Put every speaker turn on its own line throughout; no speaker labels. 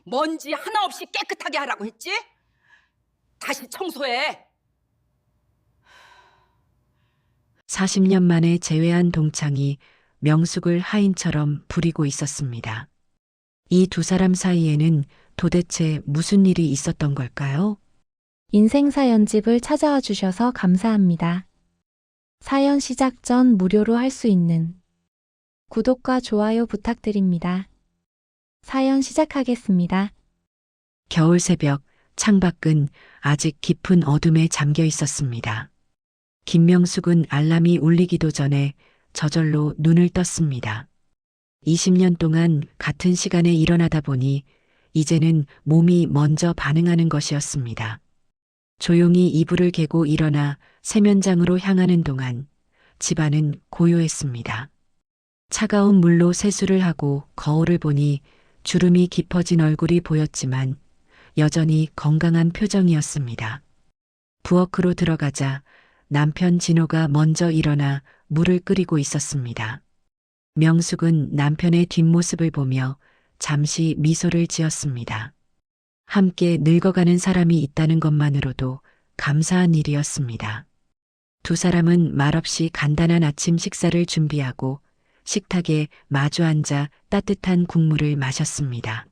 먼지 하나 없이 깨끗하게 하라고 했지? 다시 청소해.
40년 만에 재회한 동창이 명숙을 하인처럼 부리고 있었습니다. 이 두 사람 사이에는 도대체 무슨 일이 있었던 걸까요?
인생 사연집을 찾아와 주셔서 감사합니다. 사연 시작 전 무료로 할 수 있는 구독과 좋아요 부탁드립니다. 사연 시작하겠습니다.
겨울 새벽 창밖은 아직 깊은 어둠에 잠겨 있었습니다. 김명숙은 알람이 울리기도 전에 저절로 눈을 떴습니다. 20년 동안 같은 시간에 일어나다 보니 이제는 몸이 먼저 반응하는 것이었습니다. 조용히 이불을 개고 일어나 세면장으로 향하는 동안 집안은 고요했습니다. 차가운 물로 세수를 하고 거울을 보니 주름이 깊어진 얼굴이 보였지만 여전히 건강한 표정이었습니다. 부엌으로 들어가자 남편 진호가 먼저 일어나 물을 끓이고 있었습니다. 명숙은 남편의 뒷모습을 보며 잠시 미소를 지었습니다. 함께 늙어가는 사람이 있다는 것만으로도 감사한 일이었습니다. 두 사람은 말없이 간단한 아침 식사를 준비하고 식탁에 마주 앉아 따뜻한 국물을 마셨습니다.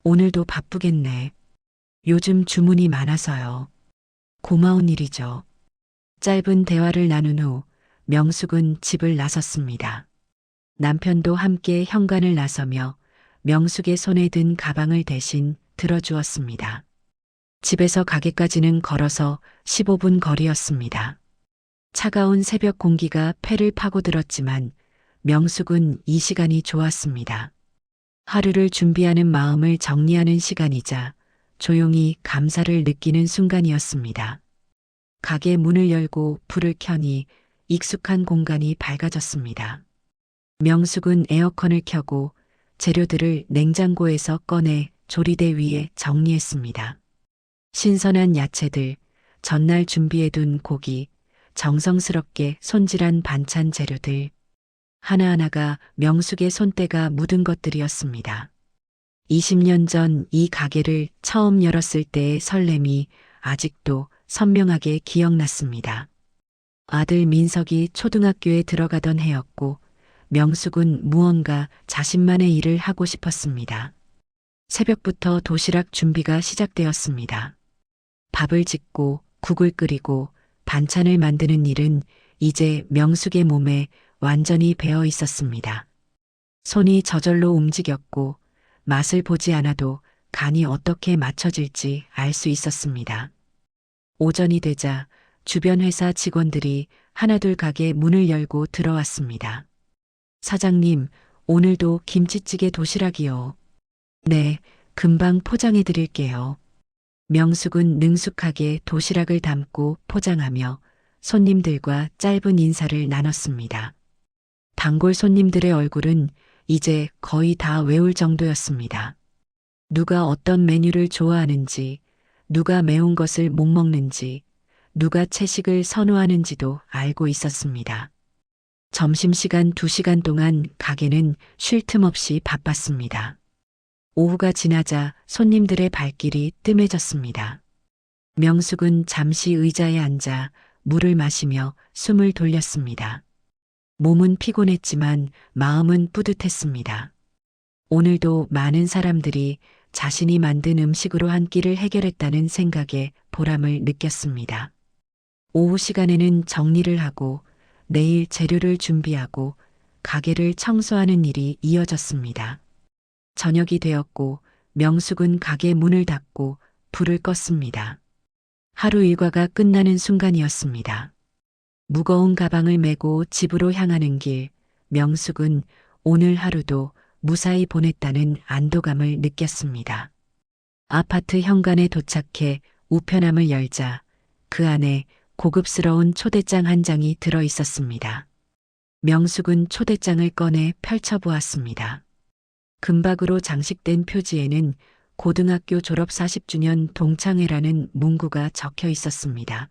오늘도 바쁘겠네. 요즘 주문이 많아서요. 고마운 일이죠. 짧은 대화를 나눈 후 명숙은 집을 나섰습니다. 남편도 함께 현관을 나서며 명숙의 손에 든 가방을 대신 들어주었습니다. 집에서 가게까지는 걸어서 15분 거리였습니다. 차가운 새벽 공기가 폐를 파고들었지만 명숙은 이 시간이 좋았습니다. 하루를 준비하는 마음을 정리하는 시간이자 조용히 감사를 느끼는 순간이었습니다. 가게 문을 열고 불을 켜니 익숙한 공간이 밝아졌습니다. 명숙은 에어컨을 켜고 재료들을 냉장고에서 꺼내 조리대 위에 정리했습니다. 신선한 야채들, 전날 준비해둔 고기, 정성스럽게 손질한 반찬 재료들, 하나하나가 명숙의 손때가 묻은 것들이었습니다. 20년 전 이 가게를 처음 열었을 때의 설렘이 아직도 선명하게 기억났습니다. 아들 민석이 초등학교에 들어가던 해였고 명숙은 무언가 자신만의 일을 하고 싶었습니다. 새벽부터 도시락 준비가 시작되었습니다. 밥을 짓고 국을 끓이고 반찬을 만드는 일은 이제 명숙의 몸에 완전히 배어 있었습니다. 손이 저절로 움직였고 맛을 보지 않아도 간이 어떻게 맞춰질지 알 수 있었습니다. 오전이 되자 주변 회사 직원들이 하나둘 가게 문을 열고 들어왔습니다. 사장님, 오늘도 김치찌개 도시락이요. 네, 금방 포장해 드릴게요. 명숙은 능숙하게 도시락을 담고 포장하며 손님들과 짧은 인사를 나눴습니다. 단골 손님들의 얼굴은 이제 거의 다 외울 정도였습니다. 누가 어떤 메뉴를 좋아하는지, 누가 매운 것을 못 먹는지, 누가 채식을 선호하는지도 알고 있었습니다. 점심시간 2시간 동안 가게는 쉴 틈 없이 바빴습니다. 오후가 지나자 손님들의 발길이 뜸해졌습니다. 명숙은 잠시 의자에 앉아 물을 마시며 숨을 돌렸습니다. 몸은 피곤했지만 마음은 뿌듯했습니다. 오늘도 많은 사람들이 자신이 만든 음식으로 한 끼를 해결했다는 생각에 보람을 느꼈습니다. 오후 시간에는 정리를 하고 내일 재료를 준비하고 가게를 청소하는 일이 이어졌습니다. 저녁이 되었고 명숙은 가게 문을 닫고 불을 껐습니다. 하루 일과가 끝나는 순간이었습니다. 무거운 가방을 메고 집으로 향하는 길, 명숙은 오늘 하루도 무사히 보냈다는 안도감을 느꼈습니다. 아파트 현관에 도착해 우편함을 열자 그 안에 고급스러운 초대장 한 장이 들어 있었습니다. 명숙은 초대장을 꺼내 펼쳐보았습니다. 금박으로 장식된 표지에는 고등학교 졸업 40주년 동창회라는 문구가 적혀 있었습니다.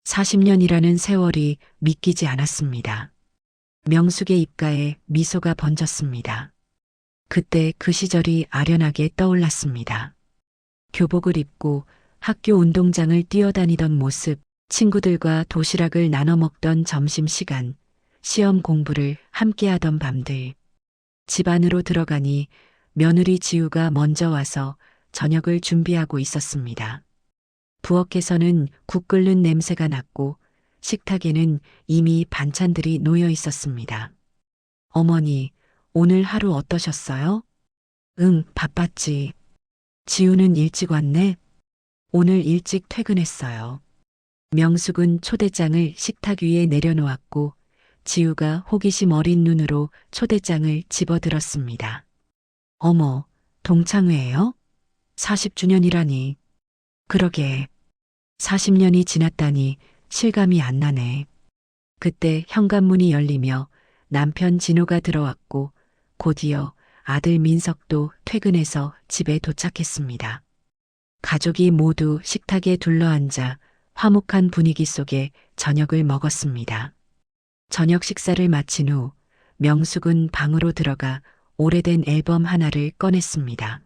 40년이라는 세월이 믿기지 않았습니다. 명숙의 입가에 미소가 번졌습니다. 그때 그 시절이 아련하게 떠올랐습니다. 교복을 입고 학교 운동장을 뛰어다니던 모습, 친구들과 도시락을 나눠 먹던 점심시간, 시험 공부를 함께하던 밤들. 집 안으로 들어가니 며느리 지우가 먼저 와서 저녁을 준비하고 있었습니다. 부엌에서는 국 끓는 냄새가 났고 식탁에는 이미 반찬들이 놓여 있었습니다. 어머니, 오늘 하루 어떠셨어요? 응, 바빴지. 지우는 일찍 왔네? 오늘 일찍 퇴근했어요. 명숙은 초대장을 식탁 위에 내려놓았고 지우가 호기심 어린 눈으로 초대장을 집어들었습니다. 어머, 동창회예요? 40주년이라니. 그러게. 40년이 지났다니 실감이 안 나네. 그때 현관문이 열리며 남편 진호가 들어왔고 곧이어 아들 민석도 퇴근해서 집에 도착했습니다. 가족이 모두 식탁에 둘러앉아 화목한 분위기 속에 저녁을 먹었습니다. 저녁 식사를 마친 후 명숙은 방으로 들어가 오래된 앨범 하나를 꺼냈습니다.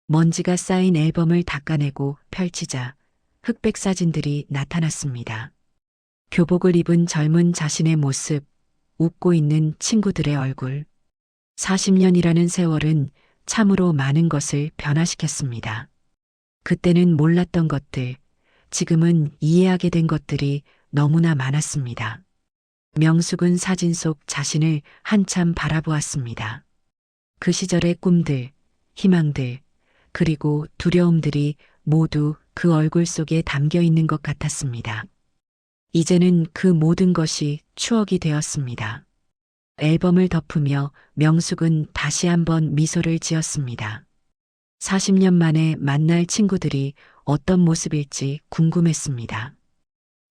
먼지가 쌓인 앨범을 닦아내고 펼치자 흑백 사진들이 나타났습니다. 교복을 입은 젊은 자신의 모습, 웃고 있는 친구들의 얼굴. 40년이라는 세월은 참으로 많은 것을 변화시켰습니다. 그때는 몰랐던 것들, 지금은 이해하게 된 것들이 너무나 많았습니다. 명숙은 사진 속 자신을 한참 바라보았습니다. 그 시절의 꿈들, 희망들, 그리고 두려움들이 모두 그 얼굴 속에 담겨 있는 것 같았습니다. 이제는 그 모든 것이 추억이 되었습니다. 앨범을 덮으며 명숙은 다시 한번 미소를 지었습니다. 40년 만에 만날 친구들이 어떤 모습일지 궁금했습니다.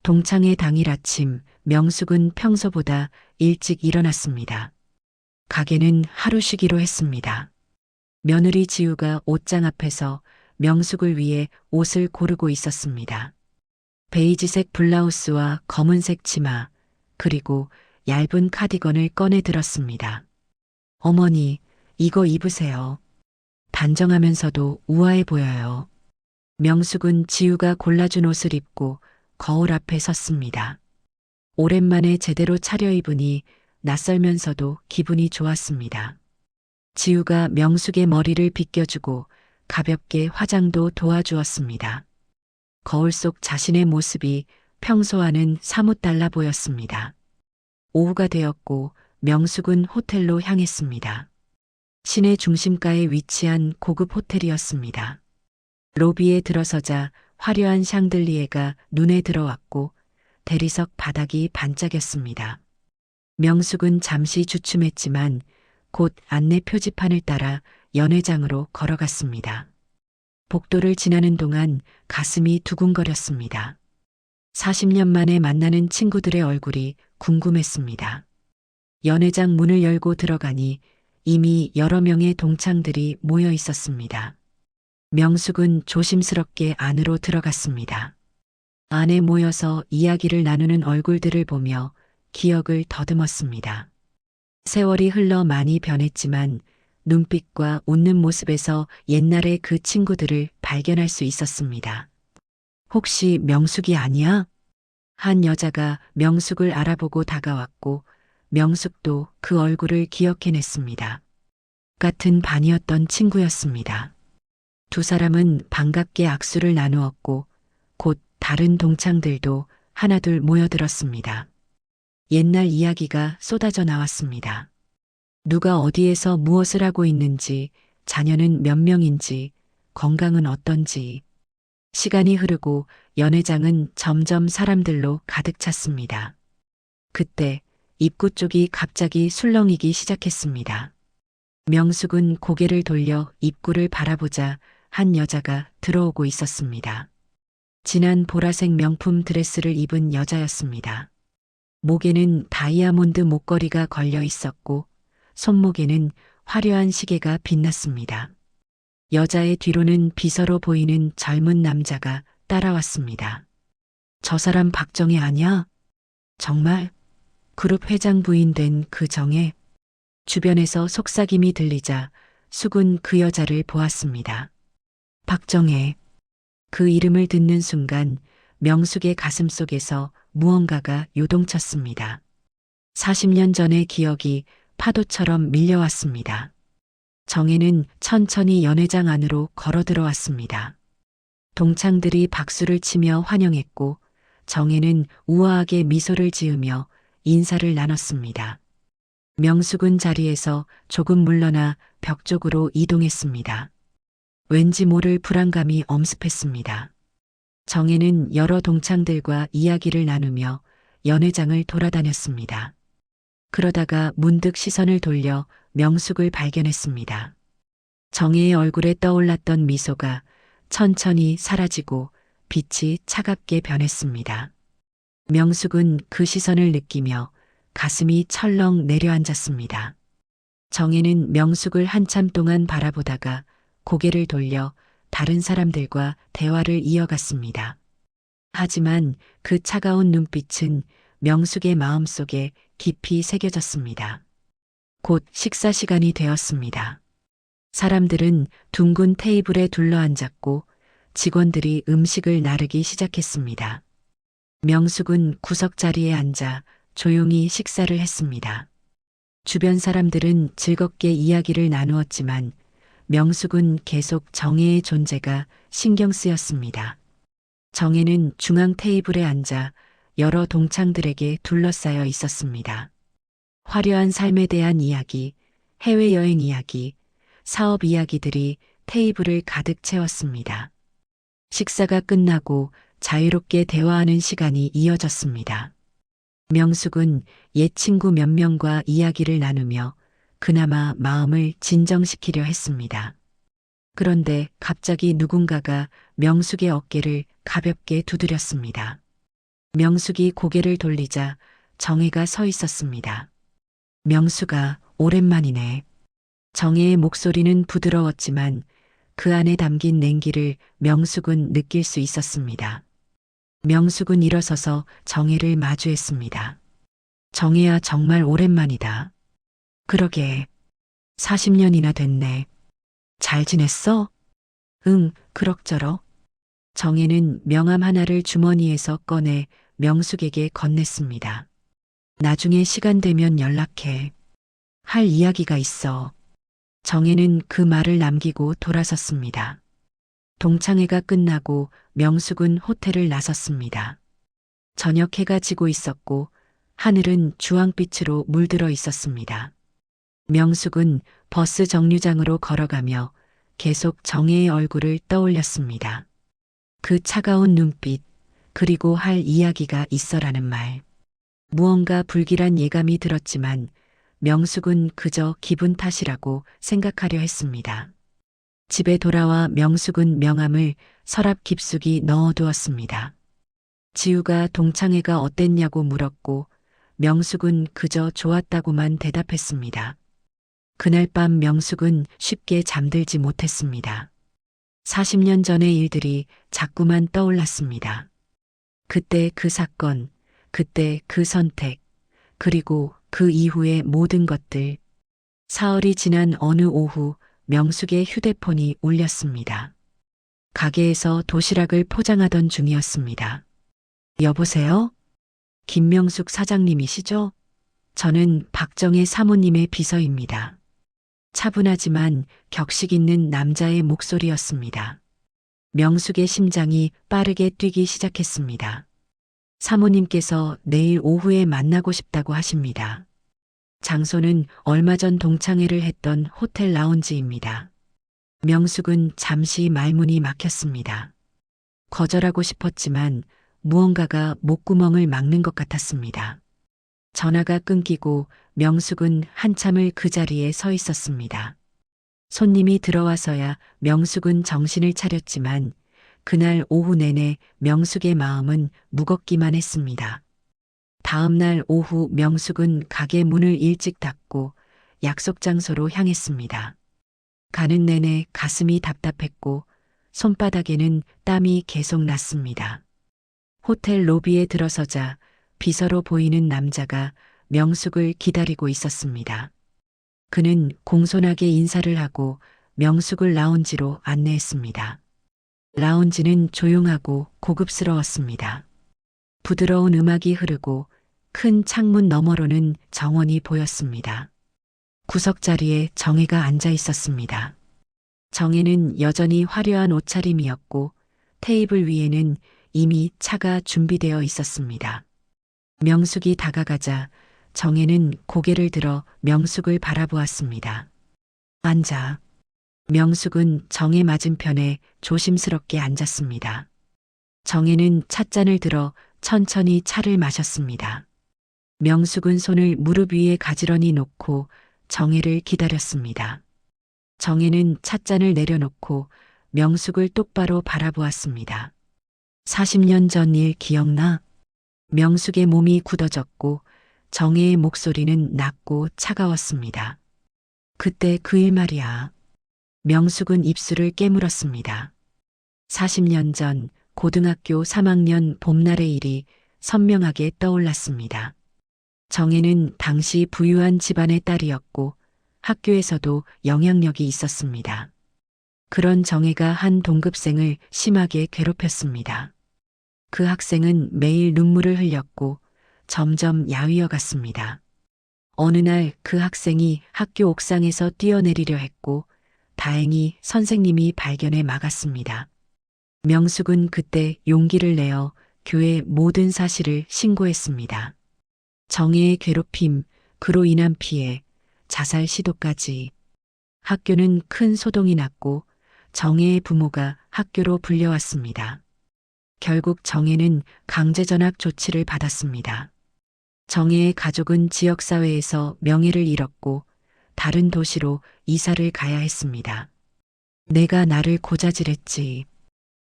동창회 당일 아침 명숙은 평소보다 일찍 일어났습니다. 가게는 하루 쉬기로 했습니다. 며느리 지우가 옷장 앞에서 명숙을 위해 옷을 고르고 있었습니다. 베이지색 블라우스와 검은색 치마, 그리고 얇은 카디건을 꺼내 들었습니다. 어머니, 이거 입으세요. 단정하면서도 우아해 보여요. 명숙은 지우가 골라준 옷을 입고 거울 앞에 섰습니다. 오랜만에 제대로 차려입으니 낯설면서도 기분이 좋았습니다. 지우가 명숙의 머리를 빗겨주고 가볍게 화장도 도와주었습니다. 거울 속 자신의 모습이 평소와는 사뭇 달라 보였습니다. 오후가 되었고 명숙은 호텔로 향했습니다. 시내 중심가에 위치한 고급 호텔이었습니다. 로비에 들어서자 화려한 샹들리에가 눈에 들어왔고 대리석 바닥이 반짝였습니다. 명숙은 잠시 주춤했지만 곧 안내 표지판을 따라 연회장으로 걸어갔습니다. 복도를 지나는 동안 가슴이 두근거렸습니다. 40년 만에 만나는 친구들의 얼굴이 궁금했습니다. 연회장 문을 열고 들어가니 이미 여러 명의 동창들이 모여 있었습니다. 명숙은 조심스럽게 안으로 들어갔습니다. 안에 모여서 이야기를 나누는 얼굴들을 보며 기억을 더듬었습니다. 세월이 흘러 많이 변했지만 눈빛과 웃는 모습에서 옛날의 그 친구들을 발견할 수 있었습니다. 혹시 명숙이 아니야? 한 여자가 명숙을 알아보고 다가왔고 명숙도 그 얼굴을 기억해냈습니다. 같은 반이었던 친구였습니다. 두 사람은 반갑게 악수를 나누었고 곧 다른 동창들도 하나둘 모여들었습니다. 옛날 이야기가 쏟아져 나왔습니다. 누가 어디에서 무엇을 하고 있는지, 자녀는 몇 명인지, 건강은 어떤지. 시간이 흐르고 연회장은 점점 사람들로 가득 찼습니다. 그때 입구 쪽이 갑자기 술렁이기 시작했습니다. 명숙은 고개를 돌려 입구를 바라보자 한 여자가 들어오고 있었습니다. 진한 보라색 명품 드레스를 입은 여자였습니다. 목에는 다이아몬드 목걸이가 걸려 있었고 손목에는 화려한 시계가 빛났습니다. 여자의 뒤로는 비서로 보이는 젊은 남자가 따라왔습니다. 저 사람 박정혜 아냐? 정말? 그룹 회장 부인 된 그 정혜? 주변에서 속삭임이 들리자 숙은 그 여자를 보았습니다. 박정혜. 그 이름을 듣는 순간 명숙의 가슴 속에서 무언가가 요동쳤습니다. 40년 전의 기억이 파도처럼 밀려왔습니다. 정혜는 천천히 연회장 안으로 걸어 들어왔습니다. 동창들이 박수를 치며 환영했고 정혜는 우아하게 미소를 지으며 인사를 나눴습니다. 명숙은 자리에서 조금 물러나 벽 쪽으로 이동했습니다. 왠지 모를 불안감이 엄습했습니다. 정혜는 여러 동창들과 이야기를 나누며 연회장을 돌아다녔습니다. 그러다가 문득 시선을 돌려 명숙을 발견했습니다. 정혜의 얼굴에 떠올랐던 미소가 천천히 사라지고 빛이 차갑게 변했습니다. 명숙은 그 시선을 느끼며 가슴이 철렁 내려앉았습니다. 정혜는 명숙을 한참 동안 바라보다가 고개를 돌려 다른 사람들과 대화를 이어갔습니다. 하지만 그 차가운 눈빛은 명숙의 마음속에 깊이 새겨졌습니다. 곧 식사 시간이 되었습니다. 사람들은 둥근 테이블에 둘러앉았고 직원들이 음식을 나르기 시작했습니다. 명숙은 구석 자리에 앉아 조용히 식사를 했습니다. 주변 사람들은 즐겁게 이야기를 나누었지만 명숙은 계속 정혜의 존재가 신경 쓰였습니다. 정혜는 중앙 테이블에 앉아 여러 동창들에게 둘러싸여 있었습니다. 화려한 삶에 대한 이야기, 해외여행 이야기, 사업 이야기들이 테이블을 가득 채웠습니다. 식사가 끝나고 자유롭게 대화하는 시간이 이어졌습니다. 명숙은 옛 친구 몇 명과 이야기를 나누며 그나마 마음을 진정시키려 했습니다. 그런데 갑자기 누군가가 명숙의 어깨를 가볍게 두드렸습니다. 명숙이 고개를 돌리자 정혜가 서 있었습니다. 명숙아, 오랜만이네. 정혜의 목소리는 부드러웠지만 그 안에 담긴 냉기를 명숙은 느낄 수 있었습니다. 명숙은 일어서서 정혜를 마주했습니다. 정혜야, 정말 오랜만이다. 그러게. 40년이나 됐네. 잘 지냈어? 응, 그럭저럭. 정혜는 명함 하나를 주머니에서 꺼내 명숙에게 건넸습니다. 나중에 시간 되면 연락해. 할 이야기가 있어. 정혜는 그 말을 남기고 돌아섰습니다. 동창회가 끝나고 명숙은 호텔을 나섰습니다. 저녁 해가 지고 있었고 하늘은 주황빛으로 물들어 있었습니다. 명숙은 버스 정류장으로 걸어가며 계속 정혜의 얼굴을 떠올렸습니다. 그 차가운 눈빛, 그리고 할 이야기가 있어라는 말. 무언가 불길한 예감이 들었지만 명숙은 그저 기분 탓이라고 생각하려 했습니다. 집에 돌아와 명숙은 명함을 서랍 깊숙이 넣어두었습니다. 지우가 동창회가 어땠냐고 물었고 명숙은 그저 좋았다고만 대답했습니다. 그날 밤 명숙은 쉽게 잠들지 못했습니다. 40년 전의 일들이 자꾸만 떠올랐습니다. 그때 그 사건, 그때 그 선택, 그리고 그 이후의 모든 것들. 사흘이 지난 어느 오후 명숙의 휴대폰이 울렸습니다. 가게에서 도시락을 포장하던 중이었습니다. 여보세요? 김명숙 사장님이시죠? 저는 박정혜 사모님의 비서입니다. 차분하지만 격식 있는 남자의 목소리였습니다. 명숙의 심장이 빠르게 뛰기 시작했습니다. 사모님께서 내일 오후에 만나고 싶다고 하십니다. 장소는 얼마 전 동창회를 했던 호텔 라운지입니다. 명숙은 잠시 말문이 막혔습니다. 거절하고 싶었지만 무언가가 목구멍을 막는 것 같았습니다. 전화가 끊기고 명숙은 한참을 그 자리에 서 있었습니다. 손님이 들어와서야 명숙은 정신을 차렸지만 그날 오후 내내 명숙의 마음은 무겁기만 했습니다. 다음 날 오후 명숙은 가게 문을 일찍 닫고 약속 장소로 향했습니다. 가는 내내 가슴이 답답했고 손바닥에는 땀이 계속 났습니다. 호텔 로비에 들어서자 비서로 보이는 남자가 명숙을 기다리고 있었습니다. 그는 공손하게 인사를 하고 명숙을 라운지로 안내했습니다. 라운지는 조용하고 고급스러웠습니다. 부드러운 음악이 흐르고 큰 창문 너머로는 정원이 보였습니다. 구석자리에 정혜가 앉아 있었습니다. 정혜는 여전히 화려한 옷차림이었고 테이블 위에는 이미 차가 준비되어 있었습니다. 명숙이 다가가자 정혜는 고개를 들어 명숙을 바라보았습니다. 앉아. 명숙은 정혜 맞은편에 조심스럽게 앉았습니다. 정혜는 찻잔을 들어 천천히 차를 마셨습니다. 명숙은 손을 무릎 위에 가지런히 놓고 정혜를 기다렸습니다. 정혜는 찻잔을 내려놓고 명숙을 똑바로 바라보았습니다. 40년 전 일 기억나? 명숙의 몸이 굳어졌고 정혜의 목소리는 낮고 차가웠습니다. 그때 그 일 말이야. 명숙은 입술을 깨물었습니다. 40년 전 고등학교 3학년 봄날의 일이 선명하게 떠올랐습니다. 정혜는 당시 부유한 집안의 딸이었고 학교에서도 영향력이 있었습니다. 그런 정혜가 한 동급생을 심하게 괴롭혔습니다. 그 학생은 매일 눈물을 흘렸고 점점 야위어 갔습니다. 어느 날 그 학생이 학교 옥상에서 뛰어내리려 했고 다행히 선생님이 발견해 막았습니다. 명숙은 그때 용기를 내어 교회 모든 사실을 신고했습니다. 정혜의 괴롭힘, 그로 인한 피해, 자살 시도까지. 학교는 큰 소동이 났고 정혜의 부모가 학교로 불려왔습니다. 결국 정혜는 강제 전학 조치를 받았습니다. 정혜의 가족은 지역사회에서 명예를 잃었고 다른 도시로 이사를 가야 했습니다. 내가 나를 고자질했지.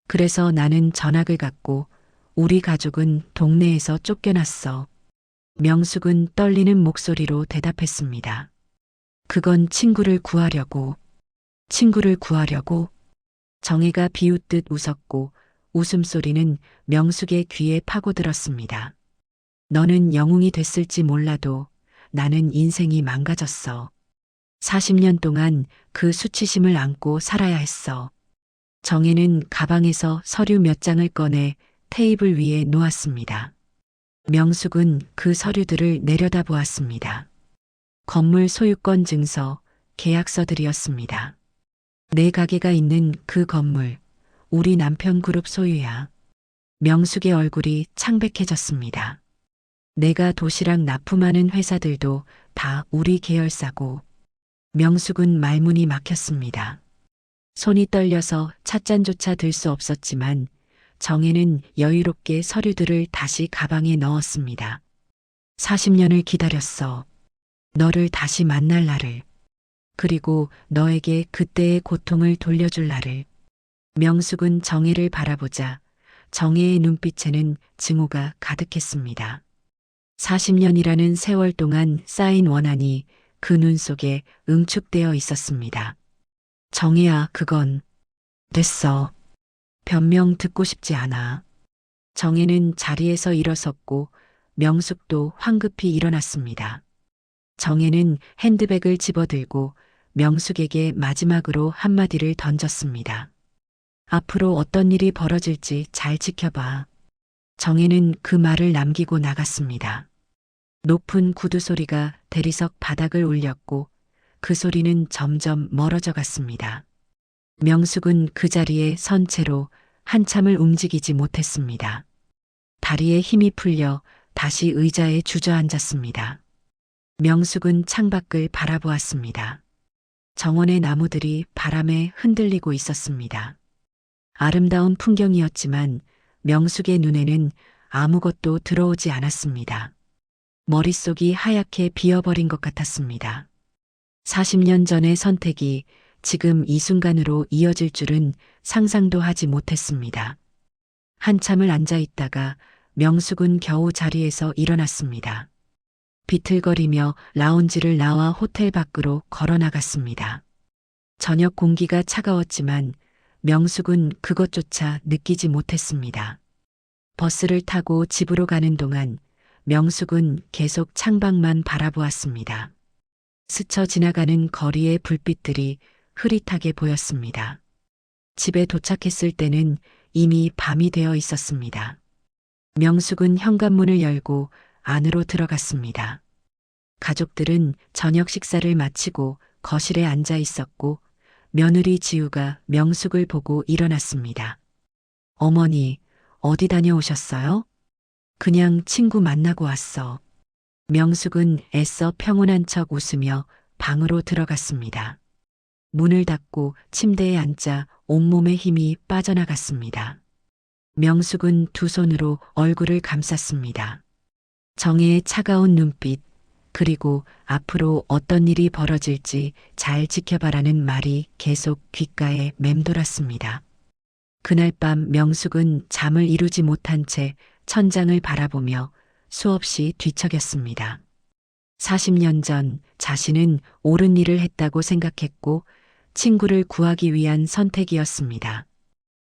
그래서 나는 전학을 갔고 우리 가족은 동네에서 쫓겨났어. 명숙은 떨리는 목소리로 대답했습니다. 그건 친구를 구하려고. 친구를 구하려고? 정혜가 비웃듯 웃었고 웃음소리는 명숙의 귀에 파고들었습니다. 너는 영웅이 됐을지 몰라도 나는 인생이 망가졌어. 40년 동안 그 수치심을 안고 살아야 했어. 정혜는 가방에서 서류 몇 장을 꺼내 테이블 위에 놓았습니다. 명숙은 그 서류들을 내려다보았습니다. 건물 소유권 증서, 계약서들이었습니다. 내 가게가 있는 그 건물, 우리 남편 그룹 소유야. 명숙의 얼굴이 창백해졌습니다. 내가 도시락 납품하는 회사들도 다 우리 계열사고. 명숙은 말문이 막혔습니다. 손이 떨려서 찻잔조차 들 수 없었지만 정혜는 여유롭게 서류들을 다시 가방에 넣었습니다. 40년을 기다렸어. 너를 다시 만날 날을. 그리고 너에게 그때의 고통을 돌려줄 날을. 명숙은 정혜를 바라보자 정혜의 눈빛에는 증오가 가득했습니다. 40년이라는 세월 동안 쌓인 원한이 그 눈 속에 응축되어 있었습니다. 정혜야, 그건 됐어. 변명 듣고 싶지 않아. 정혜는 자리에서 일어섰고 명숙도 황급히 일어났습니다. 정혜는 핸드백을 집어들고 명숙에게 마지막으로 한마디를 던졌습니다. 앞으로 어떤 일이 벌어질지 잘 지켜봐. 정혜는 그 말을 남기고 나갔습니다. 높은 구두 소리가 대리석 바닥을 울렸고 그 소리는 점점 멀어져 갔습니다. 명숙은 그 자리에 선 채로 한참을 움직이지 못했습니다. 다리에 힘이 풀려 다시 의자에 주저앉았습니다. 명숙은 창밖을 바라보았습니다. 정원의 나무들이 바람에 흔들리고 있었습니다. 아름다운 풍경이었지만 명숙의 눈에는 아무것도 들어오지 않았습니다. 머릿속이 하얗게 비어버린 것 같았습니다. 40년 전의 선택이 지금 이 순간으로 이어질 줄은 상상도 하지 못했습니다. 한참을 앉아 있다가 명숙은 겨우 자리에서 일어났습니다. 비틀거리며 라운지를 나와 호텔 밖으로 걸어 나갔습니다. 저녁 공기가 차가웠지만 명숙은 그것조차 느끼지 못했습니다. 버스를 타고 집으로 가는 동안 명숙은 계속 창밖만 바라보았습니다. 스쳐 지나가는 거리의 불빛들이 흐릿하게 보였습니다. 집에 도착했을 때는 이미 밤이 되어 있었습니다. 명숙은 현관문을 열고 안으로 들어갔습니다. 가족들은 저녁 식사를 마치고 거실에 앉아 있었고 며느리 지우가 명숙을 보고 일어났습니다. 어머니, 어디 다녀오셨어요? 그냥 친구 만나고 왔어. 명숙은 애써 평온한 척 웃으며 방으로 들어갔습니다. 문을 닫고 침대에 앉자 온몸의 힘이 빠져나갔습니다. 명숙은 두 손으로 얼굴을 감쌌습니다. 정혜의 차가운 눈빛, 그리고 앞으로 어떤 일이 벌어질지 잘 지켜봐라는 말이 계속 귓가에 맴돌았습니다. 그날 밤 명숙은 잠을 이루지 못한 채 천장을 바라보며 수없이 뒤척였습니다. 40년 전 자신은 옳은 일을 했다고 생각했고 친구를 구하기 위한 선택이었습니다.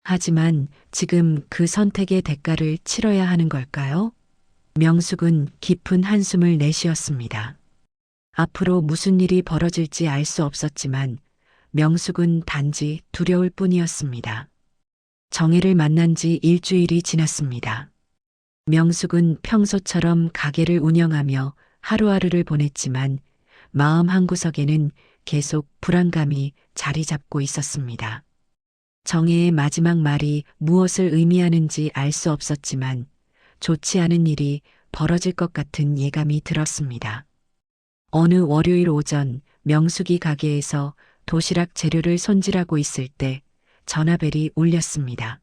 하지만 지금 그 선택의 대가를 치러야 하는 걸까요? 명숙은 깊은 한숨을 내쉬었습니다. 앞으로 무슨 일이 벌어질지 알 수 없었지만 명숙은 단지 두려울 뿐이었습니다. 정혜를 만난 지 일주일이 지났습니다. 명숙은 평소처럼 가게를 운영하며 하루하루를 보냈지만 마음 한구석에는 계속 불안감이 자리 잡고 있었습니다. 정혜의 마지막 말이 무엇을 의미하는지 알 수 없었지만 좋지 않은 일이 벌어질 것 같은 예감이 들었습니다. 어느 월요일 오전 명숙이 가게에서 도시락 재료를 손질하고 있을 때 전화벨이 울렸습니다.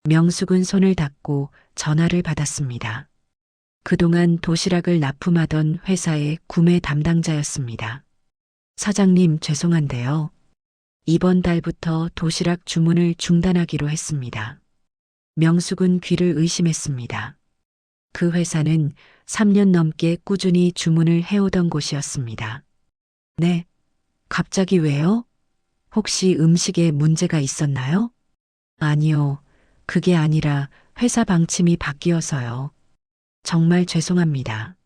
명숙은 손을 닫고 전화를 받았습니다. 그동안 도시락을 납품하던 회사의 구매 담당자였습니다. 사장님, 죄송한데요. 이번 달부터 도시락 주문을 중단하기로 했습니다. 명숙은 귀를 의심했습니다. 그 회사는 3년 넘게 꾸준히 주문을 해오던 곳이었습니다. 네, 갑자기 왜요? 혹시 음식에 문제가 있었나요? 아니요, 그게 아니라 회사 방침이 바뀌어서요. 정말 죄송합니다.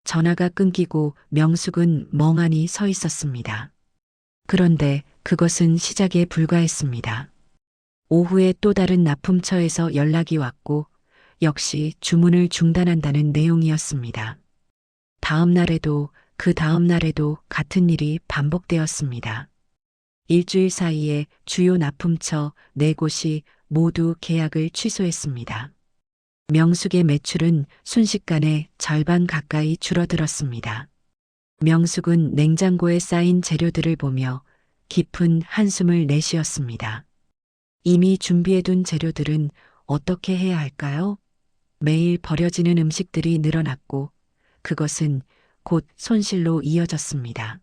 전화가 끊기고 명숙은 멍하니 서 있었습니다. 그런데 그것은 시작에 불과했습니다. 오후에 또 다른 납품처에서 연락이 왔고 역시 주문을 중단한다는 내용이었습니다. 다음 날에도 그 다음 날에도 같은 일이 반복되었습니다. 일주일 사이에 주요 납품처 4곳이 모두 계약을 취소했습니다. 명숙의 매출은 순식간에 절반 가까이 줄어들었습니다. 명숙은 냉장고에 쌓인 재료들을 보며 깊은 한숨을 내쉬었습니다. 이미 준비해둔 재료들은 어떻게 해야 할까요? 매일 버려지는 음식들이 늘어났고 그것은 곧 손실로 이어졌습니다.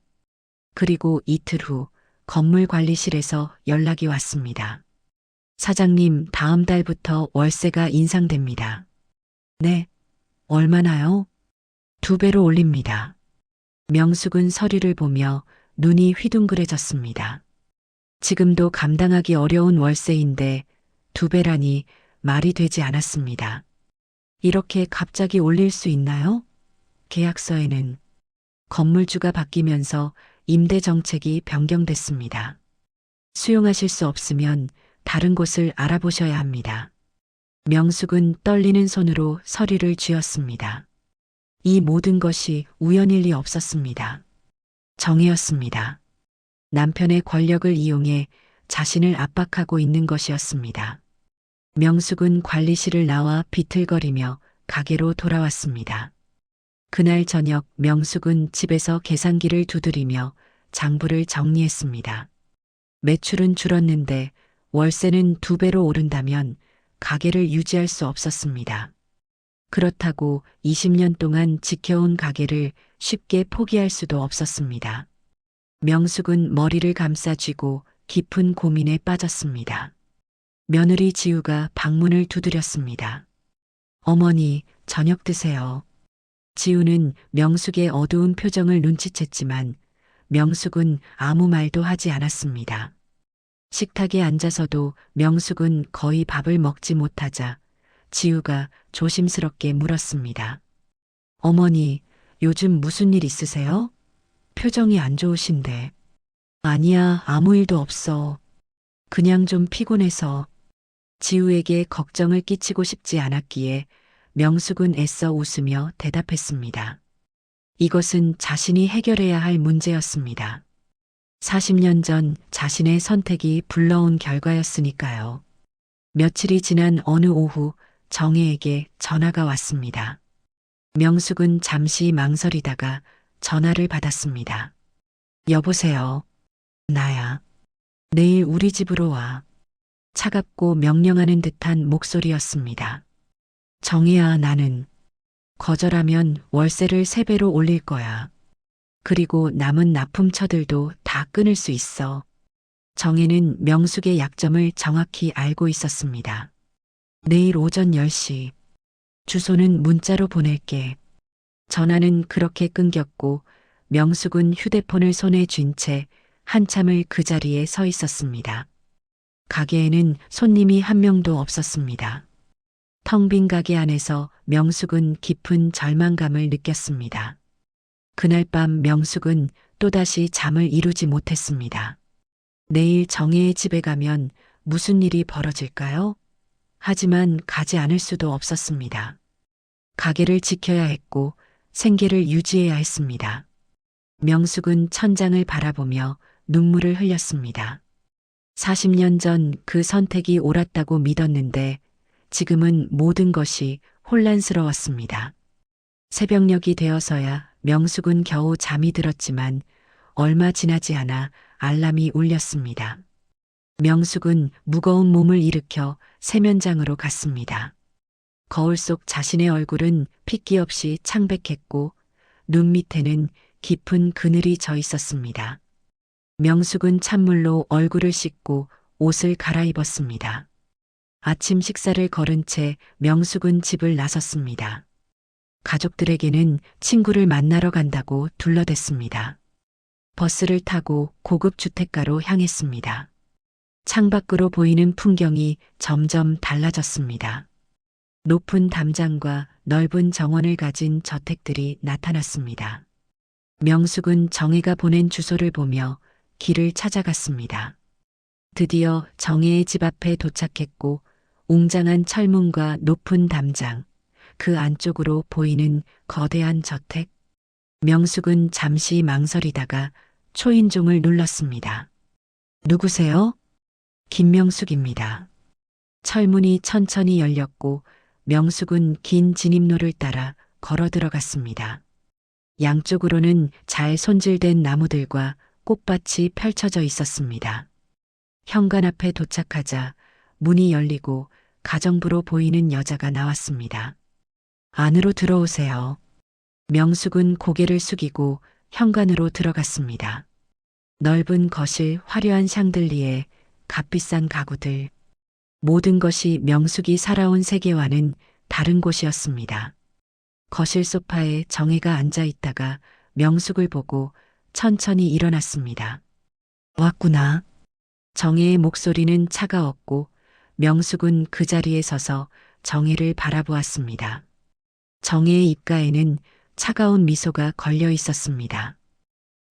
그리고 이틀 후 건물 관리실에서 연락이 왔습니다. 사장님, 다음 달부터 월세가 인상됩니다. 네, 얼마나요? 2배로 올립니다. 명숙은 서류를 보며 눈이 휘둥그레졌습니다. 지금도 감당하기 어려운 월세인데 2배라니 말이 되지 않았습니다. 이렇게 갑자기 올릴 수 있나요? 계약서에는 건물주가 바뀌면서 임대 정책이 변경됐습니다. 수용하실 수 없으면 다른 곳을 알아보셔야 합니다. 명숙은 떨리는 손으로 서류를 쥐었습니다. 이 모든 것이 우연일 리 없었습니다. 정이었습니다. 남편의 권력을 이용해 자신을 압박하고 있는 것이었습니다. 명숙은 관리실을 나와 비틀거리며 가게로 돌아왔습니다. 그날 저녁 명숙은 집에서 계산기를 두드리며 장부를 정리했습니다. 매출은 줄었는데 월세는 2배로 오른다면 가게를 유지할 수 없었습니다. 그렇다고 20년 동안 지켜온 가게를 쉽게 포기할 수도 없었습니다. 명숙은 머리를 감싸쥐고 깊은 고민에 빠졌습니다. 며느리 지우가 방문을 두드렸습니다. 어머니, 저녁 드세요. 지우는 명숙의 어두운 표정을 눈치챘지만 명숙은 아무 말도 하지 않았습니다. 식탁에 앉아서도 명숙은 거의 밥을 먹지 못하자 지우가 조심스럽게 물었습니다. 어머니, 요즘 무슨 일 있으세요? 표정이 안 좋으신데. 아니야, 아무 일도 없어. 그냥 좀 피곤해서. 지우에게 걱정을 끼치고 싶지 않았기에 명숙은 애써 웃으며 대답했습니다. 이것은 자신이 해결해야 할 문제였습니다. 40년 전 자신의 선택이 불러온 결과였으니까요. 며칠이 지난 어느 오후 정혜에게 전화가 왔습니다. 명숙은 잠시 망설이다가 전화를 받았습니다. 여보세요. 나야. 내일 우리 집으로 와. 차갑고 명령하는 듯한 목소리였습니다. 정혜야, 나는 거절하면 월세를 3배로 올릴 거야. 그리고 남은 납품처들도 다 끊을 수 있어. 정혜는 명숙의 약점을 정확히 알고 있었습니다. 내일 오전 10시. 주소는 문자로 보낼게. 전화는 그렇게 끊겼고 명숙은 휴대폰을 손에 쥔 채 한참을 그 자리에 서 있었습니다. 가게에는 손님이 한 명도 없었습니다. 텅 빈 가게 안에서 명숙은 깊은 절망감을 느꼈습니다. 그날 밤 명숙은 또다시 잠을 이루지 못했습니다. 내일 정혜의 집에 가면 무슨 일이 벌어질까요? 하지만 가지 않을 수도 없었습니다. 가게를 지켜야 했고 생계를 유지해야 했습니다. 명숙은 천장을 바라보며 눈물을 흘렸습니다. 40년 전 그 선택이 옳았다고 믿었는데 지금은 모든 것이 혼란스러웠습니다. 새벽녘이 되어서야 명숙은 겨우 잠이 들었지만 얼마 지나지 않아 알람이 울렸습니다. 명숙은 무거운 몸을 일으켜 세면장으로 갔습니다. 거울 속 자신의 얼굴은 핏기 없이 창백했고 눈 밑에는 깊은 그늘이 져 있었습니다. 명숙은 찬물로 얼굴을 씻고 옷을 갈아입었습니다. 아침 식사를 거른 채 명숙은 집을 나섰습니다. 가족들에게는 친구를 만나러 간다고 둘러댔습니다. 버스를 타고 고급 주택가로 향했습니다. 창밖으로 보이는 풍경이 점점 달라졌습니다. 높은 담장과 넓은 정원을 가진 저택들이 나타났습니다. 명숙은 정혜가 보낸 주소를 보며 길을 찾아갔습니다. 드디어 정혜의 집 앞에 도착했고 웅장한 철문과 높은 담장, 그 안쪽으로 보이는 거대한 저택. 명숙은 잠시 망설이다가 초인종을 눌렀습니다. 누구세요? 김명숙입니다. 철문이 천천히 열렸고 명숙은 긴 진입로를 따라 걸어 들어갔습니다. 양쪽으로는 잘 손질된 나무들과 꽃밭이 펼쳐져 있었습니다. 현관 앞에 도착하자 문이 열리고 가정부로 보이는 여자가 나왔습니다. 안으로 들어오세요. 명숙은 고개를 숙이고 현관으로 들어갔습니다. 넓은 거실, 화려한 샹들리에, 값비싼 가구들. 모든 것이 명숙이 살아온 세계와는 다른 곳이었습니다. 거실 소파에 정혜가 앉아 있다가 명숙을 보고 천천히 일어났습니다. 왔구나. 정혜의 목소리는 차가웠고 명숙은 그 자리에 서서 정혜를 바라보았습니다. 정혜의 입가에는 차가운 미소가 걸려 있었습니다.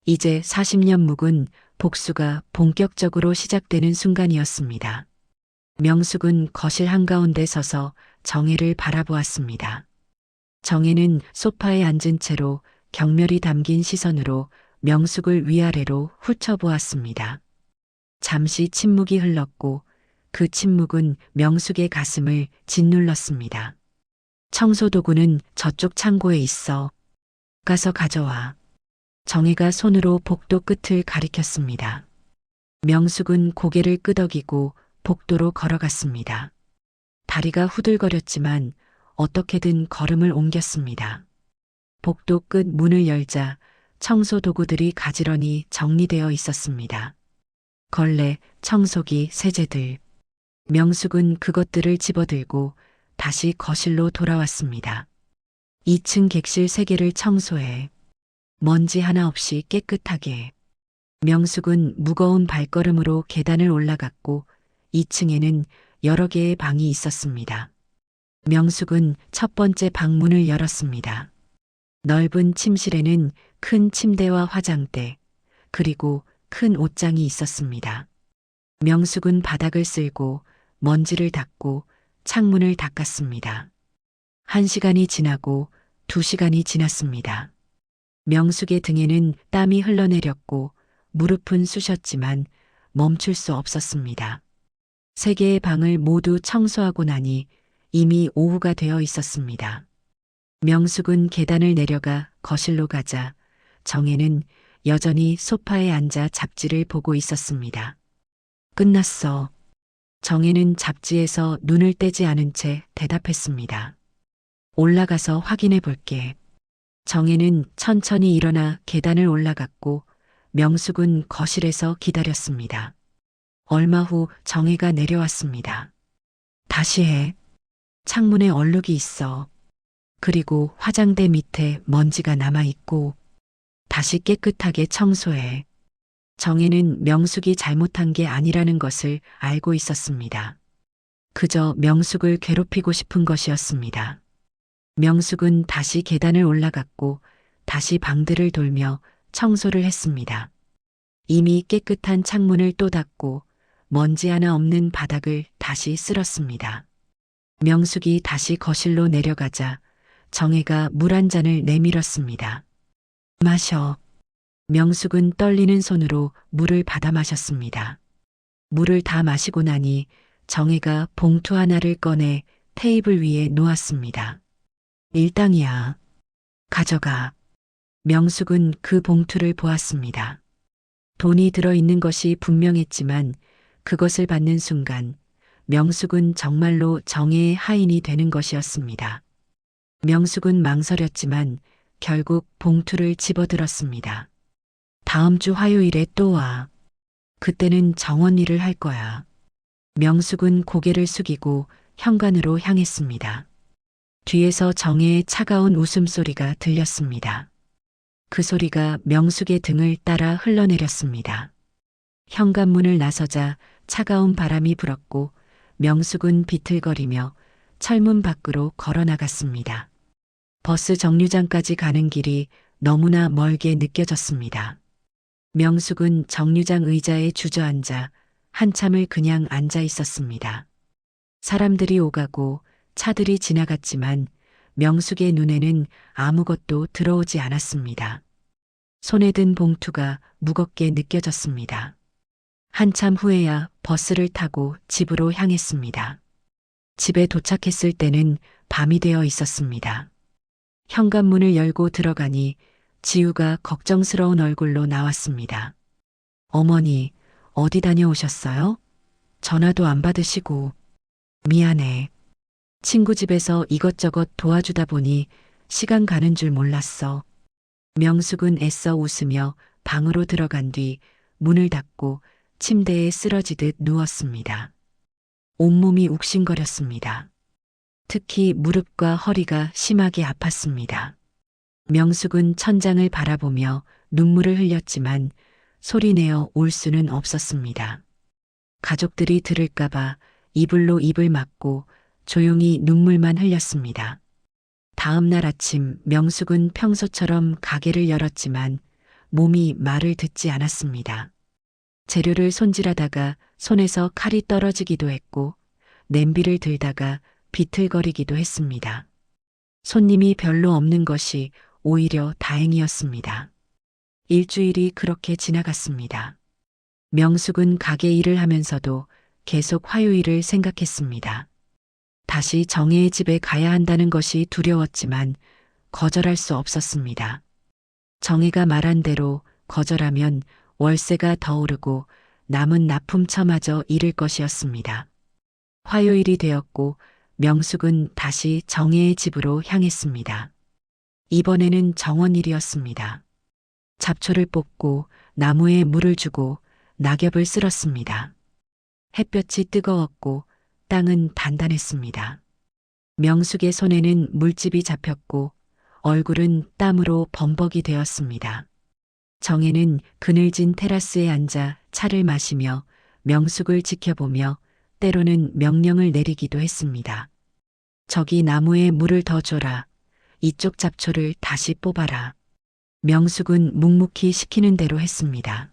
이제 40년 묵은 복수가 본격적으로 시작되는 순간이었습니다. 명숙은 거실 한가운데 서서 정혜를 바라보았습니다. 정혜는 소파에 앉은 채로 경멸이 담긴 시선으로 명숙을 위아래로 훑어보았습니다. 잠시 침묵이 흘렀고 그 침묵은 명숙의 가슴을 짓눌렀습니다. 청소도구는 저쪽 창고에 있어. 가서 가져와. 정혜가 손으로 복도 끝을 가리켰습니다. 명숙은 고개를 끄덕이고 복도로 걸어갔습니다. 다리가 후들거렸지만 어떻게든 걸음을 옮겼습니다. 복도 끝 문을 열자 청소 도구들이 가지런히 정리되어 있었습니다. 걸레, 청소기, 세제들. 명숙은 그것들을 집어들고 다시 거실로 돌아왔습니다. 2층 객실 3개를 청소해. 먼지 하나 없이 깨끗하게. 명숙은 무거운 발걸음으로 계단을 올라갔고 2층에는 여러 개의 방이 있었습니다. 명숙은 첫 번째 방문을 열었습니다. 넓은 침실에는 큰 침대와 화장대, 그리고 큰 옷장이 있었습니다. 명숙은 바닥을 쓸고 먼지를 닦고 창문을 닦았습니다. 1시간이 지나고 2시간이 지났습니다. 명숙의 등에는 땀이 흘러내렸고 무릎은 쑤셨지만 멈출 수 없었습니다. 3개의 방을 모두 청소하고 나니 이미 오후가 되어 있었습니다. 명숙은 계단을 내려가 거실로 가자 정혜는 여전히 소파에 앉아 잡지를 보고 있었습니다. 끝났어. 정혜는 잡지에서 눈을 떼지 않은 채 대답했습니다. 올라가서 확인해 볼게. 정혜는 천천히 일어나 계단을 올라갔고 명숙은 거실에서 기다렸습니다. 얼마 후 정혜가 내려왔습니다. 다시 해. 창문에 얼룩이 있어. 그리고 화장대 밑에 먼지가 남아있고 다시 깨끗하게 청소해. 정혜는 명숙이 잘못한 게 아니라는 것을 알고 있었습니다. 그저 명숙을 괴롭히고 싶은 것이었습니다. 명숙은 다시 계단을 올라갔고 다시 방들을 돌며 청소를 했습니다. 이미 깨끗한 창문을 또 닫고 먼지 하나 없는 바닥을 다시 쓸었습니다. 명숙이 다시 거실로 내려가자 정혜가 물 한 잔을 내밀었습니다. 마셔. 명숙은 떨리는 손으로 물을 받아 마셨습니다. 물을 다 마시고 나니 정혜가 봉투 하나를 꺼내 테이블 위에 놓았습니다. 일당이야. 가져가. 명숙은 그 봉투를 보았습니다. 돈이 들어있는 것이 분명했지만 그것을 받는 순간 명숙은 정말로 정혜의 하인이 되는 것이었습니다. 명숙은 망설였지만 결국 봉투를 집어들었습니다. 다음 주 화요일에 또 와. 그때는 정원 일을 할 거야. 명숙은 고개를 숙이고 현관으로 향했습니다. 뒤에서 정혜의 차가운 웃음소리가 들렸습니다. 그 소리가 명숙의 등을 따라 흘러내렸습니다. 현관문을 나서자 차가운 바람이 불었고 명숙은 비틀거리며 철문 밖으로 걸어 나갔습니다. 버스 정류장까지 가는 길이 너무나 멀게 느껴졌습니다. 명숙은 정류장 의자에 주저앉아 한참을 그냥 앉아 있었습니다. 사람들이 오가고 차들이 지나갔지만 명숙의 눈에는 아무것도 들어오지 않았습니다. 손에 든 봉투가 무겁게 느껴졌습니다. 한참 후에야 버스를 타고 집으로 향했습니다. 집에 도착했을 때는 밤이 되어 있었습니다. 현관문을 열고 들어가니 지우가 걱정스러운 얼굴로 나왔습니다. 어머니, 어디 다녀오셨어요? 전화도 안 받으시고. 미안해. 친구 집에서 이것저것 도와주다 보니 시간 가는 줄 몰랐어. 명숙은 애써 웃으며 방으로 들어간 뒤 문을 닫고 침대에 쓰러지듯 누웠습니다. 온몸이 욱신거렸습니다. 특히 무릎과 허리가 심하게 아팠습니다. 명숙은 천장을 바라보며 눈물을 흘렸지만 소리내어 울 수는 없었습니다. 가족들이 들을까봐 이불로 입을 막고 조용히 눈물만 흘렸습니다. 다음 날 아침 명숙은 평소처럼 가게를 열었지만 몸이 말을 듣지 않았습니다. 재료를 손질하다가 손에서 칼이 떨어지기도 했고 냄비를 들다가 비틀거리기도 했습니다. 손님이 별로 없는 것이 오히려 다행이었습니다. 일주일이 그렇게 지나갔습니다. 명숙은 가게 일을 하면서도 계속 화요일을 생각했습니다. 다시 정혜의 집에 가야 한다는 것이 두려웠지만 거절할 수 없었습니다. 정혜가 말한 대로 거절하면 월세가 더 오르고 남은 납품처마저 잃을 것이었습니다. 화요일이 되었고 명숙은 다시 정혜의 집으로 향했습니다. 이번에는 정원일이었습니다. 잡초를 뽑고 나무에 물을 주고 낙엽을 쓸었습니다. 햇볕이 뜨거웠고 땅은 단단했습니다. 명숙의 손에는 물집이 잡혔고 얼굴은 땀으로 범벅이 되었습니다. 정혜는 그늘진 테라스에 앉아 차를 마시며 명숙을 지켜보며 때로는 명령을 내리기도 했습니다. 저기 나무에 물을 더 줘라. 이쪽 잡초를 다시 뽑아라. 명숙은 묵묵히 시키는 대로 했습니다.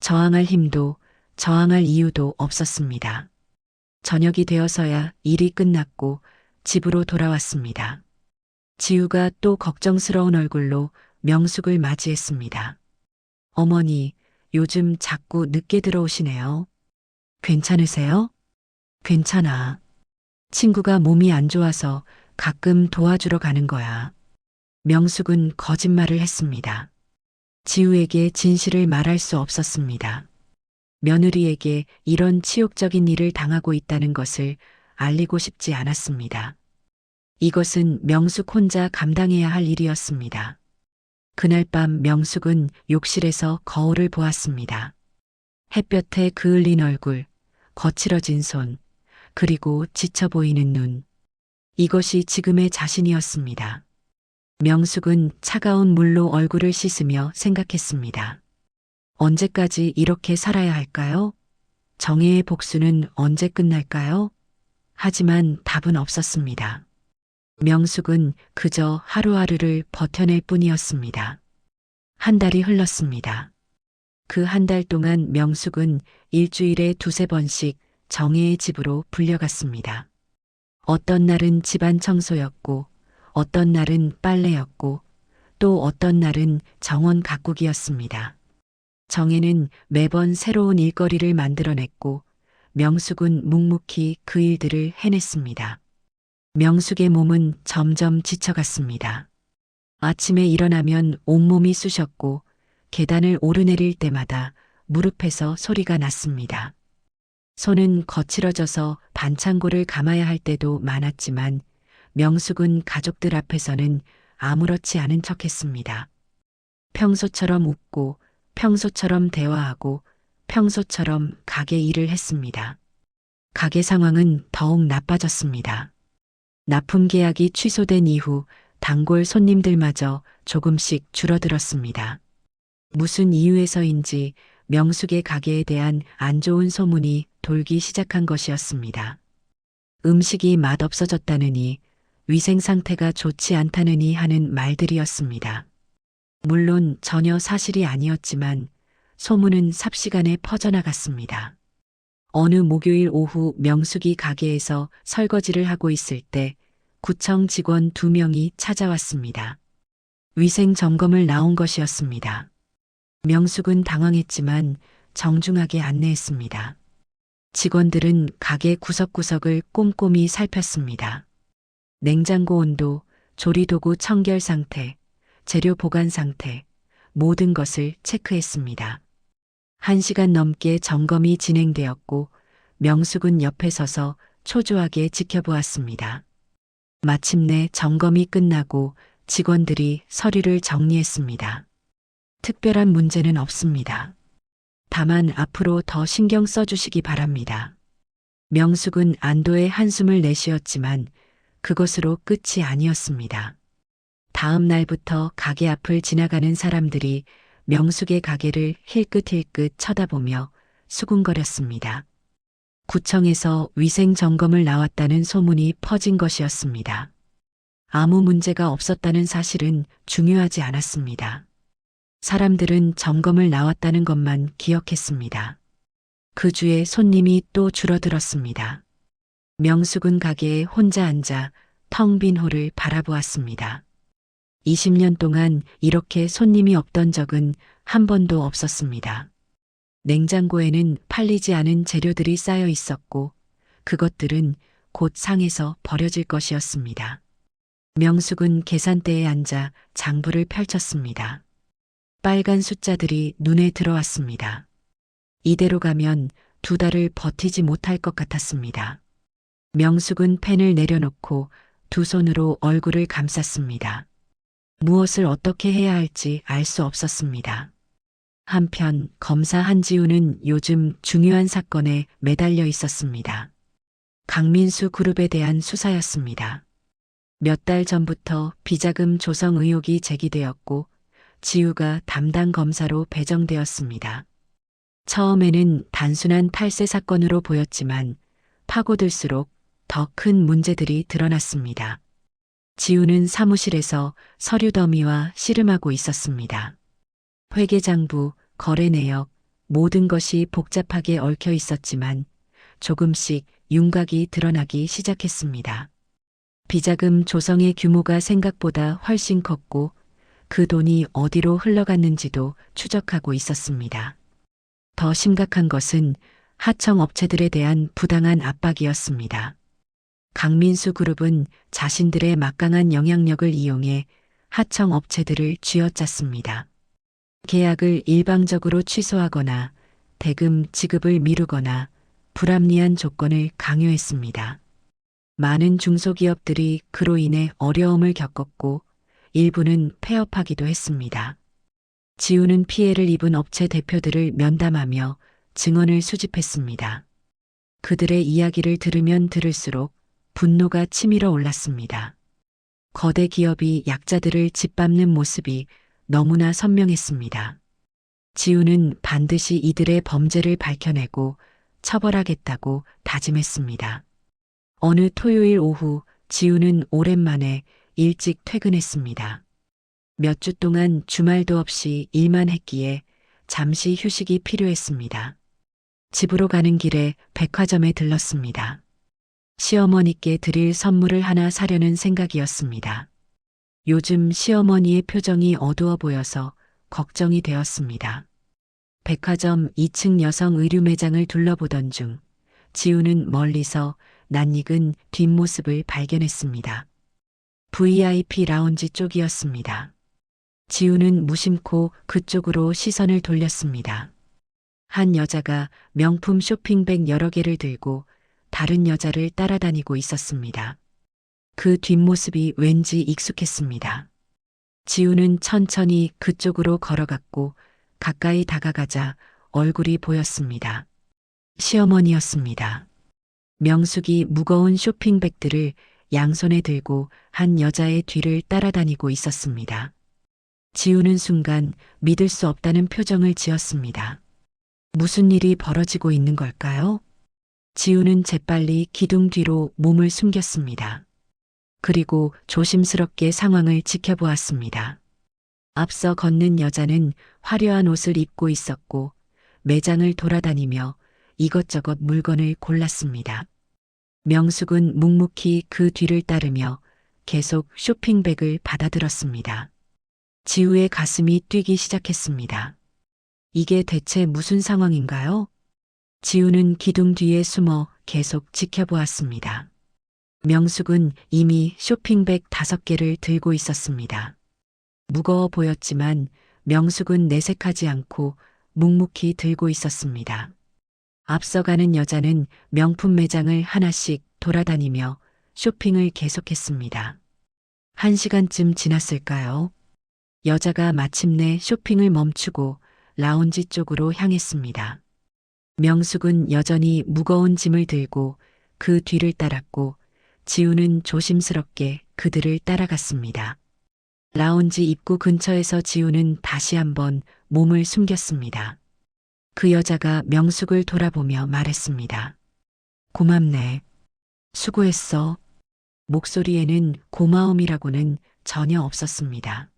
저항할 힘도 저항할 이유도 없었습니다. 저녁이 되어서야 일이 끝났고 집으로 돌아왔습니다. 지우가 또 걱정스러운 얼굴로 명숙을 맞이했습니다. 어머니, 요즘 자꾸 늦게 들어오시네요. 괜찮으세요? 괜찮아. 친구가 몸이 안 좋아서 가끔 도와주러 가는 거야. 명숙은 거짓말을 했습니다. 지우에게 진실을 말할 수 없었습니다. 며느리에게 이런 치욕적인 일을 당하고 있다는 것을 알리고 싶지 않았습니다. 이것은 명숙 혼자 감당해야 할 일이었습니다. 그날 밤 명숙은 욕실에서 거울을 보았습니다. 햇볕에 그을린 얼굴, 거칠어진 손, 그리고 지쳐 보이는 눈. 이것이 지금의 자신이었습니다. 명숙은 차가운 물로 얼굴을 씻으며 생각했습니다. 언제까지 이렇게 살아야 할까요? 정혜의 복수는 언제 끝날까요? 하지만 답은 없었습니다. 명숙은 그저 하루하루를 버텨낼 뿐이었습니다. 한 달이 흘렀습니다. 그 한 달 동안 명숙은 일주일에 두세 번씩 정혜의 집으로 불려갔습니다. 어떤 날은 집안 청소였고, 어떤 날은 빨래였고, 또 어떤 날은 정원 가꾸기였습니다. 정혜는 매번 새로운 일거리를 만들어냈고, 명숙은 묵묵히 그 일들을 해냈습니다. 명숙의 몸은 점점 지쳐갔습니다. 아침에 일어나면 온몸이 쑤셨고, 계단을 오르내릴 때마다 무릎에서 소리가 났습니다. 손은 거칠어져서 반창고를 감아야 할 때도 많았지만 명숙은 가족들 앞에서는 아무렇지 않은 척했습니다. 평소처럼 웃고 평소처럼 대화하고 평소처럼 가게 일을 했습니다. 가게 상황은 더욱 나빠졌습니다. 납품 계약이 취소된 이후 단골 손님들마저 조금씩 줄어들었습니다. 무슨 이유에서인지 명숙의 가게에 대한 안 좋은 소문이 돌기 시작한 것이었습니다. 음식이 맛없어졌다느니, 위생 상태가 좋지 않다느니 하는 말들이었습니다. 물론 전혀 사실이 아니었지만 소문은 삽시간에 퍼져나갔습니다. 어느 목요일 오후 명숙이 가게에서 설거지를 하고 있을 때 구청 직원 2명이 찾아왔습니다. 위생 점검을 나온 것이었습니다. 명숙은 당황했지만 정중하게 안내했습니다. 직원들은 가게 구석구석을 꼼꼼히 살폈습니다. 냉장고 온도, 조리도구 청결 상태, 재료 보관 상태, 모든 것을 체크했습니다. 1시간 넘게 점검이 진행되었고 명숙은 옆에 서서 초조하게 지켜보았습니다. 마침내 점검이 끝나고 직원들이 서류를 정리했습니다. 특별한 문제는 없습니다. 다만 앞으로 더 신경 써주시기 바랍니다. 명숙은 안도의 한숨을 내쉬었지만 그것으로 끝이 아니었습니다. 다음 날부터 가게 앞을 지나가는 사람들이 명숙의 가게를 힐끗힐끗 쳐다보며 수군거렸습니다. 구청에서 위생 점검을 나왔다는 소문이 퍼진 것이었습니다. 아무 문제가 없었다는 사실은 중요하지 않았습니다. 사람들은 점검을 나왔다는 것만 기억했습니다. 그 주에 손님이 또 줄어들었습니다. 명숙은 가게에 혼자 앉아 텅 빈 홀을 바라보았습니다. 20년 동안 이렇게 손님이 없던 적은 한 번도 없었습니다. 냉장고에는 팔리지 않은 재료들이 쌓여 있었고 그것들은 곧 상해서 버려질 것이었습니다. 명숙은 계산대에 앉아 장부를 펼쳤습니다. 빨간 숫자들이 눈에 들어왔습니다. 이대로 가면 2달을 버티지 못할 것 같았습니다. 명숙은 펜을 내려놓고 두 손으로 얼굴을 감쌌습니다. 무엇을 어떻게 해야 할지 알 수 없었습니다. 한편 검사 한지우는 요즘 중요한 사건에 매달려 있었습니다. 강민수 그룹에 대한 수사였습니다. 몇 달 전부터 비자금 조성 의혹이 제기되었고 지우가 담당 검사로 배정되었습니다. 처음에는 단순한 탈세 사건으로 보였지만 파고들수록 더 큰 문제들이 드러났습니다. 지우는 사무실에서 서류 더미와 씨름하고 있었습니다. 회계장부, 거래내역, 모든 것이 복잡하게 얽혀 있었지만 조금씩 윤곽이 드러나기 시작했습니다. 비자금 조성의 규모가 생각보다 훨씬 컸고 그 돈이 어디로 흘러갔는지도 추적하고 있었습니다. 더 심각한 것은 하청 업체들에 대한 부당한 압박이었습니다. 강민수 그룹은 자신들의 막강한 영향력을 이용해 하청 업체들을 쥐어짰습니다. 계약을 일방적으로 취소하거나 대금 지급을 미루거나 불합리한 조건을 강요했습니다. 많은 중소기업들이 그로 인해 어려움을 겪었고 일부는 폐업하기도 했습니다. 지우는 피해를 입은 업체 대표들을 면담하며 증언을 수집했습니다. 그들의 이야기를 들으면 들을수록 분노가 치밀어 올랐습니다. 거대 기업이 약자들을 짓밟는 모습이 너무나 선명했습니다. 지우는 반드시 이들의 범죄를 밝혀내고 처벌하겠다고 다짐했습니다. 어느 토요일 오후 지우는 오랜만에 일찍 퇴근했습니다. 몇 주 동안 주말도 없이 일만 했기에 잠시 휴식이 필요했습니다. 집으로 가는 길에 백화점에 들렀습니다. 시어머니께 드릴 선물을 하나 사려는 생각이었습니다. 요즘 시어머니의 표정이 어두워 보여서 걱정이 되었습니다. 백화점 2층 여성 의류 매장을 둘러보던 중 지우는 멀리서 낯익은 뒷모습을 발견했습니다. VIP 라운지 쪽이었습니다. 지우는 무심코 그쪽으로 시선을 돌렸습니다. 한 여자가 명품 쇼핑백 여러 개를 들고 다른 여자를 따라다니고 있었습니다. 그 뒷모습이 왠지 익숙했습니다. 지우는 천천히 그쪽으로 걸어갔고 가까이 다가가자 얼굴이 보였습니다. 시어머니였습니다. 명숙이 무거운 쇼핑백들을 양손에 들고 한 여자의 뒤를 따라다니고 있었습니다. 지우는 순간 믿을 수 없다는 표정을 지었습니다. 무슨 일이 벌어지고 있는 걸까요? 지우는 재빨리 기둥 뒤로 몸을 숨겼습니다. 그리고 조심스럽게 상황을 지켜보았습니다. 앞서 걷는 여자는 화려한 옷을 입고 있었고 매장을 돌아다니며 이것저것 물건을 골랐습니다. 명숙은 묵묵히 그 뒤를 따르며 계속 쇼핑백을 받아들었습니다. 지우의 가슴이 뛰기 시작했습니다. 이게 대체 무슨 상황인가요? 지우는 기둥 뒤에 숨어 계속 지켜보았습니다. 명숙은 이미 쇼핑백 5개를 들고 있었습니다. 무거워 보였지만 명숙은 내색하지 않고 묵묵히 들고 있었습니다. 앞서가는 여자는 명품 매장을 하나씩 돌아다니며 쇼핑을 계속했습니다. 1시간쯤 지났을까요? 여자가 마침내 쇼핑을 멈추고 라운지 쪽으로 향했습니다. 명숙은 여전히 무거운 짐을 들고 그 뒤를 따랐고 지우는 조심스럽게 그들을 따라갔습니다. 라운지 입구 근처에서 지우는 다시 한번 몸을 숨겼습니다. 그 여자가 명숙을 돌아보며 말했습니다. 고맙네. 수고했어. 목소리에는 고마움이라고는 전혀 없었습니다.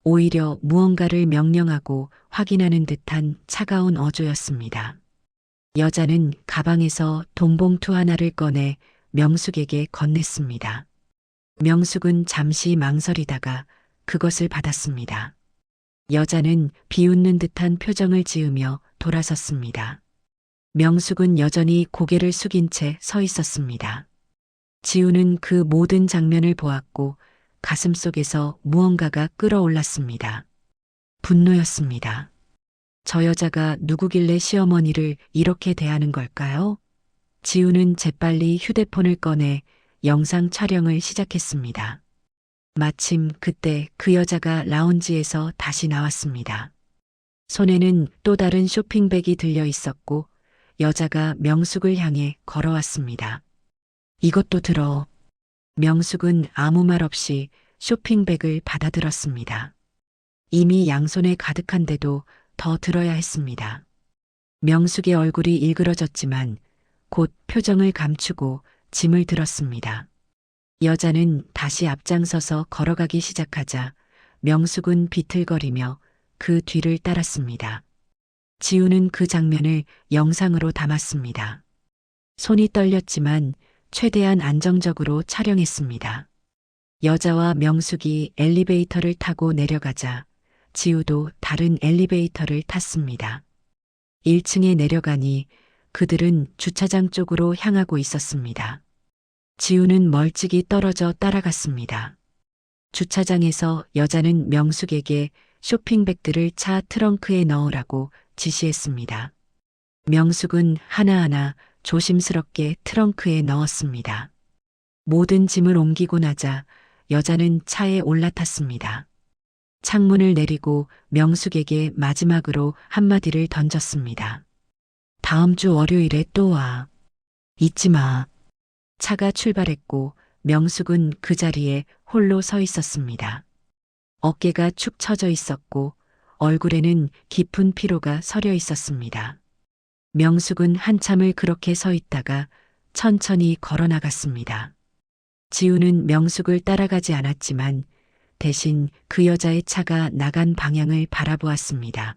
오히려 무언가를 명령하고 확인하는 듯한 차가운 어조였습니다. 여자는 가방에서 돈봉투 하나를 꺼내 명숙에게 건넸습니다. 명숙은 잠시 망설이다가 그것을 받았습니다. 여자는 비웃는 듯한 표정을 지으며 돌아섰습니다. 명숙은 여전히 고개를 숙인 채 서 있었습니다. 지우는 그 모든 장면을 보았고 가슴속에서 무언가가 끓어올랐습니다. 분노였습니다. 저 여자가 누구길래 시어머니를 이렇게 대하는 걸까요? 지우는 재빨리 휴대폰을 꺼내 영상 촬영을 시작했습니다. 마침 그때 그 여자가 라운지에서 다시 나왔습니다. 손에는 또 다른 쇼핑백이 들려 있었고 여자가 명숙을 향해 걸어왔습니다. 이것도 들어. 명숙은 아무 말 없이 쇼핑백을 받아들었습니다. 이미 양손에 가득한데도 더 들어야 했습니다. 명숙의 얼굴이 일그러졌지만 곧 표정을 감추고 짐을 들었습니다. 여자는 다시 앞장서서 걸어가기 시작하자 명숙은 비틀거리며 그 뒤를 따랐습니다. 지우는 그 장면을 영상으로 담았습니다. 손이 떨렸지만 최대한 안정적으로 촬영했습니다. 여자와 명숙이 엘리베이터를 타고 내려가자 지우도 다른 엘리베이터를 탔습니다. 1층에 내려가니 그들은 주차장 쪽으로 향하고 있었습니다. 지우는 멀찍이 떨어져 따라갔습니다. 주차장에서 여자는 명숙에게 쇼핑백들을 차 트렁크에 넣으라고 지시했습니다. 명숙은 하나하나 조심스럽게 트렁크에 넣었습니다. 모든 짐을 옮기고 나자 여자는 차에 올라탔습니다. 창문을 내리고 명숙에게 마지막으로 한마디를 던졌습니다. 다음 주 월요일에 또 와. 잊지 마. 차가 출발했고 명숙은 그 자리에 홀로 서 있었습니다. 어깨가 축 처져 있었고 얼굴에는 깊은 피로가 서려 있었습니다. 명숙은 한참을 그렇게 서 있다가 천천히 걸어 나갔습니다. 지우는 명숙을 따라가지 않았지만 대신 그 여자의 차가 나간 방향을 바라보았습니다.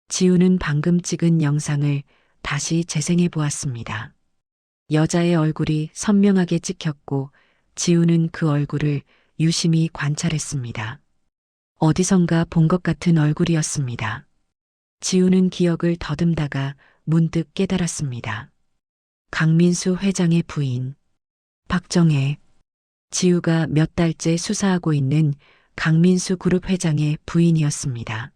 지우는 방금 찍은 영상을 다시 재생해 보았습니다. 여자의 얼굴이 선명하게 찍혔고 지우는 그 얼굴을 유심히 관찰했습니다. 어디선가 본 것 같은 얼굴이었습니다. 지우는 기억을 더듬다가 문득 깨달았습니다. 강민수 회장의 부인, 박정혜. 지우가 몇 달째 수사하고 있는 강민수 그룹 회장의 부인이었습니다.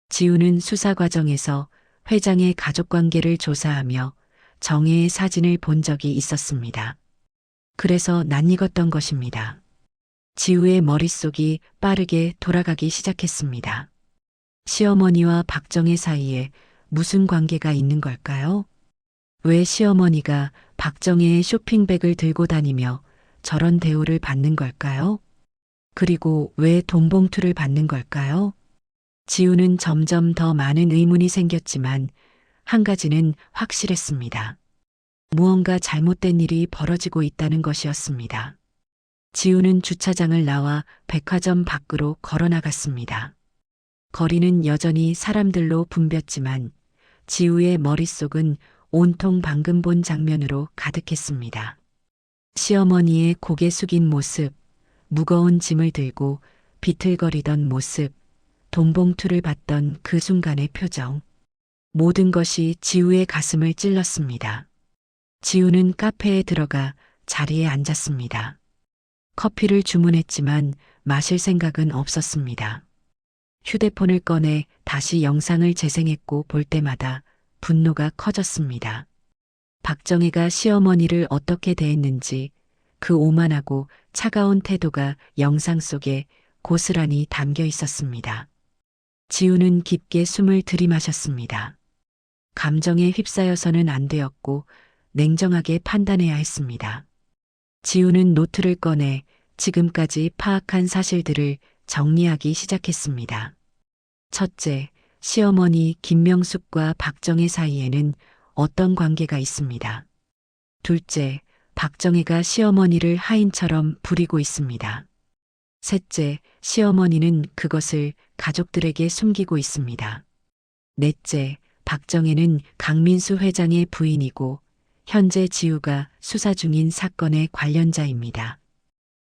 지우는 수사 과정에서 회장의 가족관계를 조사하며 정혜의 사진을 본 적이 있었습니다. 그래서 낯익었던 것입니다. 지우의 머릿속이 빠르게 돌아가기 시작했습니다. 시어머니와 박정혜 사이에 무슨 관계가 있는 걸까요? 왜 시어머니가 박정혜의 쇼핑백을 들고 다니며 저런 대우를 받는 걸까요? 그리고 왜 돈봉투를 받는 걸까요? 지우는 점점 더 많은 의문이 생겼지만 한 가지는 확실했습니다. 무언가 잘못된 일이 벌어지고 있다는 것이었습니다. 지우는 주차장을 나와 백화점 밖으로 걸어 나갔습니다. 거리는 여전히 사람들로 붐볐지만 지우의 머릿속은 온통 방금 본 장면으로 가득했습니다. 시어머니의 고개 숙인 모습, 무거운 짐을 들고 비틀거리던 모습, 돈봉투를 받던 그 순간의 표정. 모든 것이 지우의 가슴을 찔렀습니다. 지우는 카페에 들어가 자리에 앉았습니다. 커피를 주문했지만 마실 생각은 없었습니다. 휴대폰을 꺼내 다시 영상을 재생했고 볼 때마다 분노가 커졌습니다. 박정혜가 시어머니를 어떻게 대했는지 그 오만하고 차가운 태도가 영상 속에 고스란히 담겨 있었습니다. 지우는 깊게 숨을 들이마셨습니다. 감정에 휩싸여서는 안 되었고 냉정하게 판단해야 했습니다. 지우는 노트를 꺼내 지금까지 파악한 사실들을 정리하기 시작했습니다. 첫째, 시어머니 김명숙과 박정혜 사이에는 어떤 관계가 있습니다. 둘째, 박정혜가 시어머니를 하인처럼 부리고 있습니다. 셋째, 시어머니는 그것을 가족들에게 숨기고 있습니다. 넷째, 박정혜는 강민수 회장의 부인이고 현재 지우가 수사 중인 사건의 관련자입니다.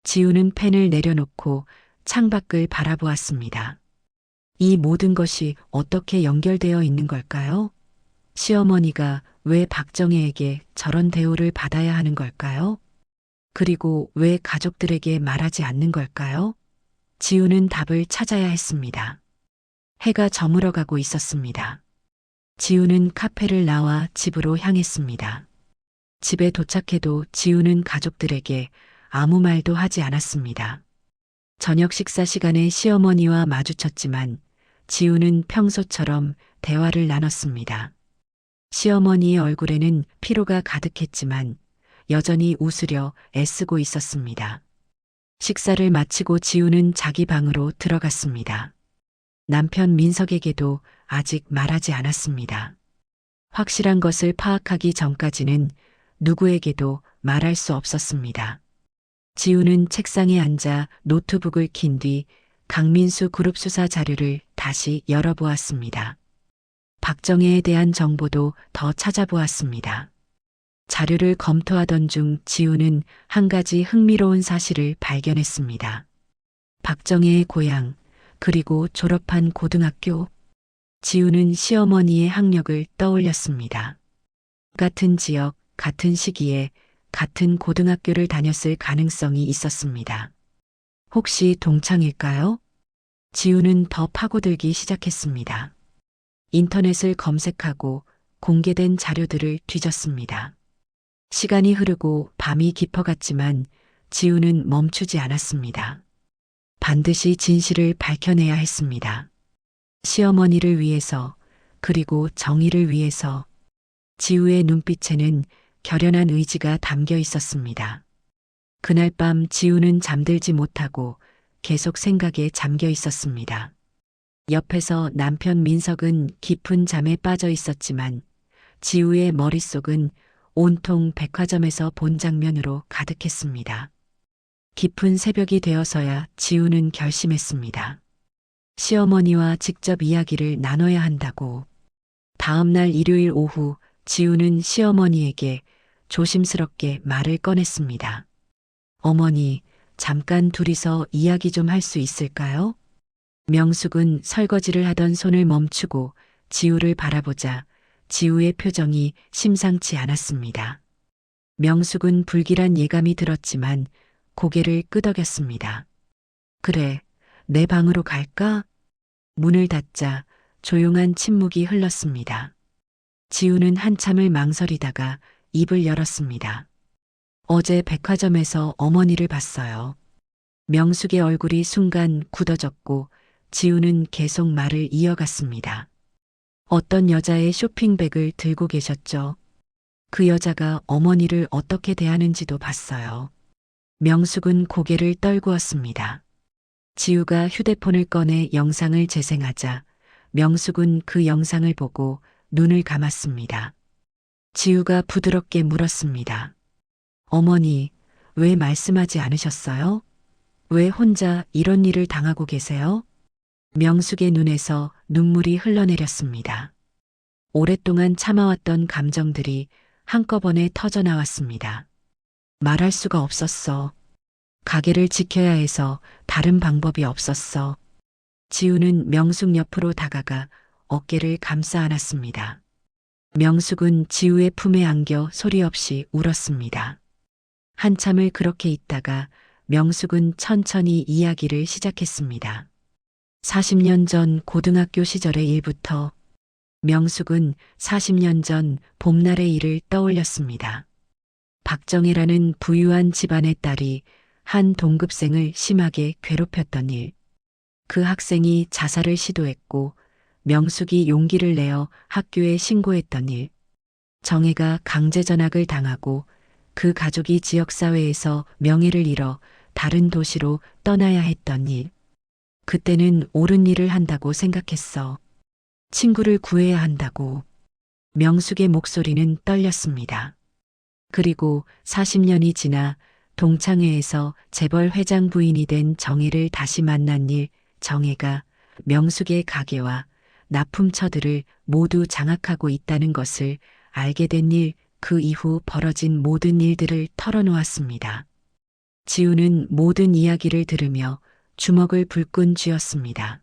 지우는 펜을 내려놓고 창밖을 바라보았습니다. 이 모든 것이 어떻게 연결되어 있는 걸까요? 시어머니가 왜 박정혜에게 저런 대우를 받아야 하는 걸까요? 그리고 왜 가족들에게 말하지 않는 걸까요? 지우는 답을 찾아야 했습니다. 해가 저물어가고 있었습니다. 지우는 카페를 나와 집으로 향했습니다. 집에 도착해도 지우는 가족들에게 아무 말도 하지 않았습니다. 저녁 식사 시간에 시어머니와 마주쳤지만 지우는 평소처럼 대화를 나눴습니다. 시어머니의 얼굴에는 피로가 가득했지만 여전히 웃으려 애쓰고 있었습니다. 식사를 마치고 지우는 자기 방으로 들어갔습니다. 남편 민석에게도 아직 말하지 않았습니다. 확실한 것을 파악하기 전까지는 누구에게도 말할 수 없었습니다. 지우는 책상에 앉아 노트북을 킨 뒤 강민수 그룹 수사 자료를 다시 열어보았습니다. 박정혜에 대한 정보도 더 찾아보았습니다. 자료를 검토하던 중 지우는 한 가지 흥미로운 사실을 발견했습니다. 박정혜의 고향, 그리고 졸업한 고등학교. 지우는 시어머니의 학력을 떠올렸습니다. 같은 지역, 같은 시기에 같은 고등학교를 다녔을 가능성이 있었습니다. 혹시 동창일까요? 지우는 더 파고들기 시작했습니다. 인터넷을 검색하고 공개된 자료들을 뒤졌습니다. 시간이 흐르고 밤이 깊어갔지만 지우는 멈추지 않았습니다. 반드시 진실을 밝혀내야 했습니다. 시어머니를 위해서, 그리고 정의를 위해서. 지우의 눈빛에는 결연한 의지가 담겨 있었습니다. 그날 밤 지우는 잠들지 못하고 계속 생각에 잠겨 있었습니다. 옆에서 남편 민석은 깊은 잠에 빠져 있었지만 지우의 머릿속은 온통 백화점에서 본 장면으로 가득했습니다. 깊은 새벽이 되어서야 지우는 결심했습니다. 시어머니와 직접 이야기를 나눠야 한다고. 다음 날 일요일 오후 지우는 시어머니에게 조심스럽게 말을 꺼냈습니다. 어머니, 잠깐 둘이서 이야기 좀 할 수 있을까요? 명숙은 설거지를 하던 손을 멈추고 지우를 바라보자 지우의 표정이 심상치 않았습니다. 명숙은 불길한 예감이 들었지만 고개를 끄덕였습니다. 그래, 내 방으로 갈까? 문을 닫자 조용한 침묵이 흘렀습니다. 지우는 한참을 망설이다가 입을 열었습니다. 어제 백화점에서 어머니를 봤어요. 명숙의 얼굴이 순간 굳어졌고 지우는 계속 말을 이어갔습니다. 어떤 여자의 쇼핑백을 들고 계셨죠? 그 여자가 어머니를 어떻게 대하는지도 봤어요. 명숙은 고개를 떨구었습니다. 지우가 휴대폰을 꺼내 영상을 재생하자 명숙은 그 영상을 보고 눈을 감았습니다. 지우가 부드럽게 물었습니다. 어머니, 왜 말씀하지 않으셨어요? 왜 혼자 이런 일을 당하고 계세요? 명숙의 눈에서 눈물이 흘러내렸습니다. 오랫동안 참아왔던 감정들이 한꺼번에 터져나왔습니다. 말할 수가 없었어. 가게를 지켜야 해서 다른 방법이 없었어. 지우는 명숙 옆으로 다가가 어깨를 감싸 안았습니다. 명숙은 지우의 품에 안겨 소리 없이 울었습니다. 한참을 그렇게 있다가 명숙은 천천히 이야기를 시작했습니다. 40년 전 고등학교 시절의 일부터. 명숙은 40년 전 봄날의 일을 떠올렸습니다. 박정혜라는 부유한 집안의 딸이 한 동급생을 심하게 괴롭혔던 일. 그 학생이 자살을 시도했고 명숙이 용기를 내어 학교에 신고했던 일. 정혜가 강제 전학을 당하고 그 가족이 지역사회에서 명예를 잃어 다른 도시로 떠나야 했던 일. 그때는 옳은 일을 한다고 생각했어. 친구를 구해야 한다고. 명숙의 목소리는 떨렸습니다. 그리고 40년이 지나 동창회에서 재벌 회장 부인이 된 정혜를 다시 만난 일. 정혜가 명숙의 가게와 납품처들을 모두 장악하고 있다는 것을 알게 된 일. 그 이후 벌어진 모든 일들을 털어놓았습니다. 지우는 모든 이야기를 들으며 주먹을 불끈 쥐었습니다.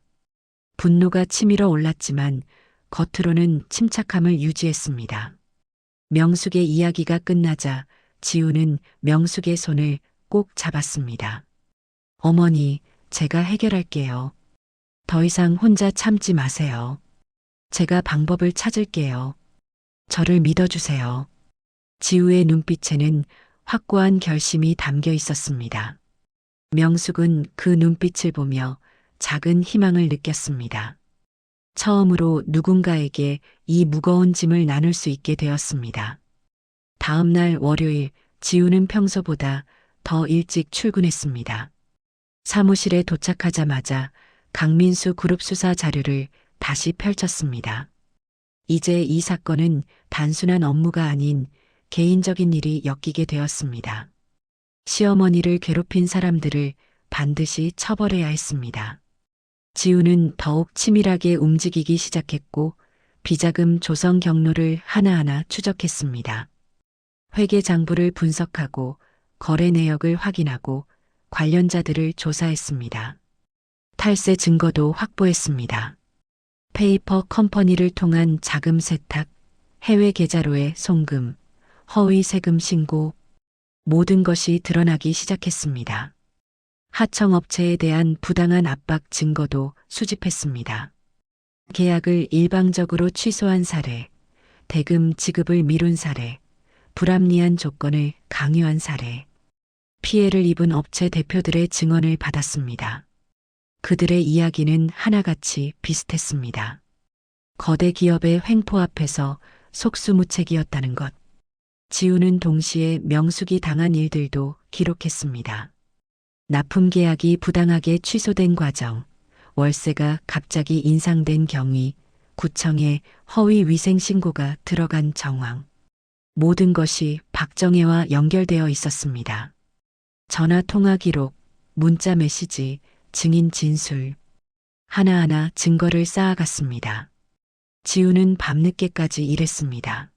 분노가 치밀어 올랐지만 겉으로는 침착함을 유지했습니다. 명숙의 이야기가 끝나자 지우는 명숙의 손을 꼭 잡았습니다. 어머니, 제가 해결할게요. 더 이상 혼자 참지 마세요. 제가 방법을 찾을게요. 저를 믿어주세요. 지우의 눈빛에는 확고한 결심이 담겨 있었습니다. 명숙은 그 눈빛을 보며 작은 희망을 느꼈습니다. 처음으로 누군가에게 이 무거운 짐을 나눌 수 있게 되었습니다. 다음 날 월요일, 지우는 평소보다 더 일찍 출근했습니다. 사무실에 도착하자마자 강민수 그룹 수사 자료를 다시 펼쳤습니다. 이제 이 사건은 단순한 업무가 아닌 개인적인 일이 엮이게 되었습니다. 시어머니를 괴롭힌 사람들을 반드시 처벌해야 했습니다. 지우는 더욱 치밀하게 움직이기 시작했고 비자금 조성 경로를 하나하나 추적했습니다. 회계 장부를 분석하고 거래 내역을 확인하고 관련자들을 조사했습니다. 탈세 증거도 확보했습니다. 페이퍼 컴퍼니를 통한 자금 세탁, 해외 계좌로의 송금, 허위 세금 신고, 모든 것이 드러나기 시작했습니다. 하청업체에 대한 부당한 압박 증거도 수집했습니다. 계약을 일방적으로 취소한 사례, 대금 지급을 미룬 사례, 불합리한 조건을 강요한 사례, 피해를 입은 업체 대표들의 증언을 받았습니다. 그들의 이야기는 하나같이 비슷했습니다. 거대 기업의 횡포 앞에서 속수무책이었다는 것. 지우는 동시에 명숙이 당한 일들도 기록했습니다. 납품 계약이 부당하게 취소된 과정, 월세가 갑자기 인상된 경위, 구청에 허위 위생 신고가 들어간 정황. 모든 것이 박정혜와 연결되어 있었습니다. 전화 통화 기록, 문자 메시지, 증인 진술. 하나하나 증거를 쌓아갔습니다. 지우는 밤늦게까지 일했습니다.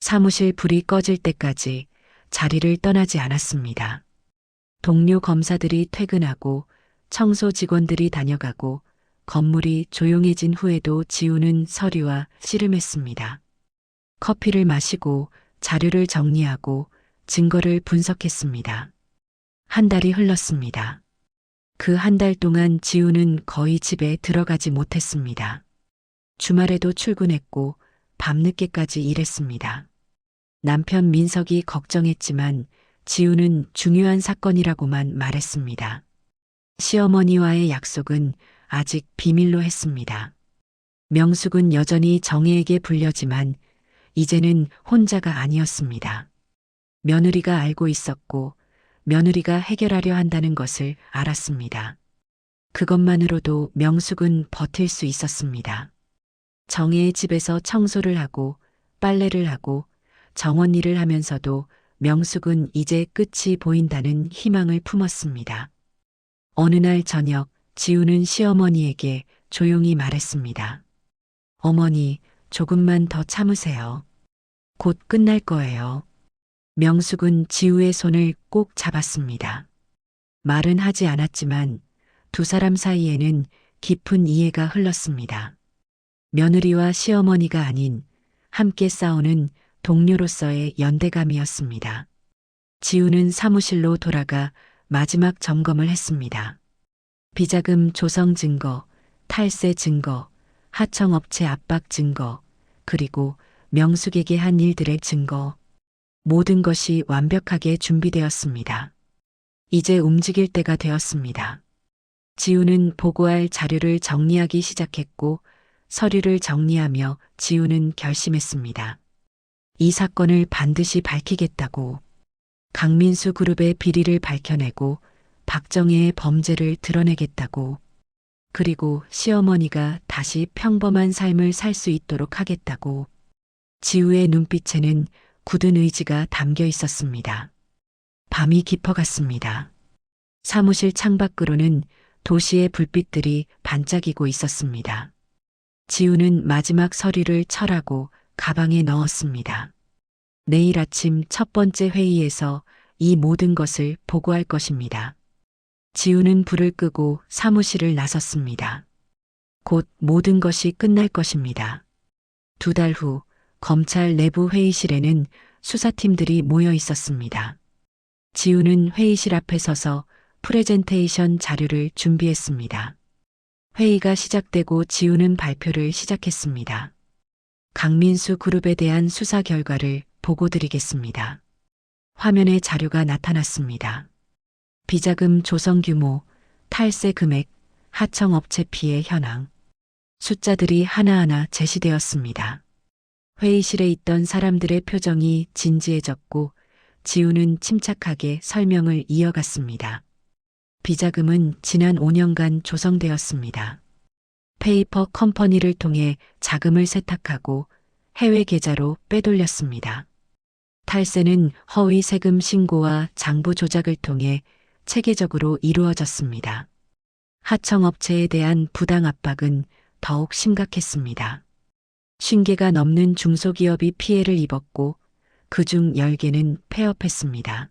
사무실 불이 꺼질 때까지 자리를 떠나지 않았습니다. 동료 검사들이 퇴근하고 청소 직원들이 다녀가고 건물이 조용해진 후에도 지우는 서류와 씨름했습니다. 커피를 마시고 자료를 정리하고 증거를 분석했습니다. 한 달이 흘렀습니다. 그 한 달 동안 지우는 거의 집에 들어가지 못했습니다. 주말에도 출근했고 밤늦게까지 일했습니다. 남편 민석이 걱정했지만 지우는 중요한 사건이라고만 말했습니다. 시어머니와의 약속은 아직 비밀로 했습니다. 명숙은 여전히 정혜에게 불려지만 이제는 혼자가 아니었습니다. 며느리가 알고 있었고 며느리가 해결하려 한다는 것을 알았습니다. 그것만으로도 명숙은 버틸 수 있었습니다. 정혜의 집에서 청소를 하고 빨래를 하고 정원 일을 하면서도 명숙은 이제 끝이 보인다는 희망을 품었습니다. 어느 날 저녁 지우는 시어머니에게 조용히 말했습니다. 어머니, 조금만 더 참으세요. 곧 끝날 거예요. 명숙은 지우의 손을 꼭 잡았습니다. 말은 하지 않았지만 두 사람 사이에는 깊은 이해가 흘렀습니다. 며느리와 시어머니가 아닌 함께 싸우는 동료로서의 연대감이었습니다. 지우는 사무실로 돌아가 마지막 점검을 했습니다. 비자금 조성 증거, 탈세 증거, 하청업체 압박 증거, 그리고 명숙에게 한 일들의 증거. 모든 것이 완벽하게 준비되었습니다. 이제 움직일 때가 되었습니다. 지우는 보고할 자료를 정리하기 시작했고 서류를 정리하며 지우는 결심했습니다. 이 사건을 반드시 밝히겠다고. 강민수 그룹의 비리를 밝혀내고 박정혜의 범죄를 드러내겠다고. 그리고 시어머니가 다시 평범한 삶을 살 수 있도록 하겠다고. 지우의 눈빛에는 굳은 의지가 담겨 있었습니다. 밤이 깊어갔습니다. 사무실 창밖으로는 도시의 불빛들이 반짝이고 있었습니다. 지우는 마지막 서류를 철하고 가방에 넣었습니다. 내일 아침 첫 번째 회의에서 이 모든 것을 보고할 것입니다. 지우는 불을 끄고 사무실을 나섰습니다. 곧 모든 것이 끝날 것입니다. 2달 후 검찰 내부 회의실에는 수사팀들이 모여 있었습니다. 지우는 회의실 앞에 서서 프레젠테이션 자료를 준비했습니다. 회의가 시작되고 지우는 발표를 시작했습니다. 강민수 그룹에 대한 수사 결과를 보고드리겠습니다. 화면에 자료가 나타났습니다. 비자금 조성 규모, 탈세 금액, 하청업체 피해 현황. 숫자들이 하나하나 제시되었습니다. 회의실에 있던 사람들의 표정이 진지해졌고 지우는 침착하게 설명을 이어갔습니다. 비자금은 지난 5년간 조성되었습니다. 페이퍼 컴퍼니를 통해 자금을 세탁하고 해외 계좌로 빼돌렸습니다. 탈세는 허위 세금 신고와 장부 조작을 통해 체계적으로 이루어졌습니다. 하청업체에 대한 부당 압박은 더욱 심각했습니다. 50개가 넘는 중소기업이 피해를 입었고 그중 10개는 폐업했습니다.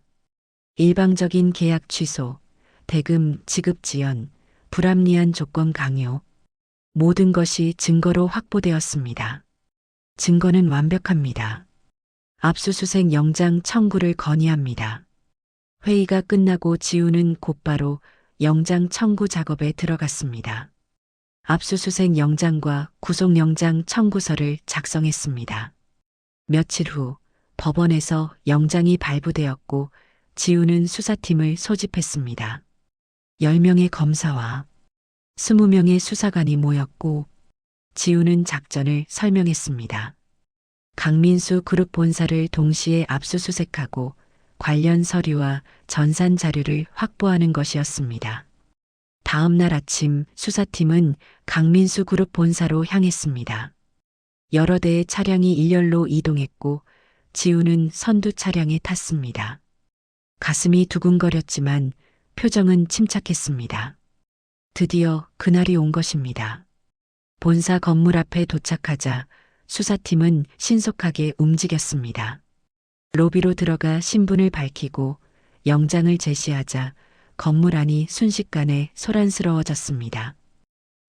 일방적인 계약 취소, 대금 지급 지연, 불합리한 조건 강요, 모든 것이 증거로 확보되었습니다. 증거는 완벽합니다. 압수수색 영장 청구를 건의합니다. 회의가 끝나고 지우는 곧바로 영장 청구 작업에 들어갔습니다. 압수수색 영장과 구속영장 청구서를 작성했습니다. 며칠 후 법원에서 영장이 발부되었고 지우는 수사팀을 소집했습니다. 10명의 검사와 20명의 수사관이 모였고 지우는 작전을 설명했습니다. 강민수 그룹 본사를 동시에 압수수색하고 관련 서류와 전산 자료를 확보하는 것이었습니다. 다음 날 아침 수사팀은 강민수 그룹 본사로 향했습니다. 여러 대의 차량이 일렬로 이동했고 지우는 선두 차량에 탔습니다. 가슴이 두근거렸지만 표정은 침착했습니다. 드디어 그날이 온 것입니다. 본사 건물 앞에 도착하자 수사팀은 신속하게 움직였습니다. 로비로 들어가 신분을 밝히고 영장을 제시하자 건물 안이 순식간에 소란스러워졌습니다.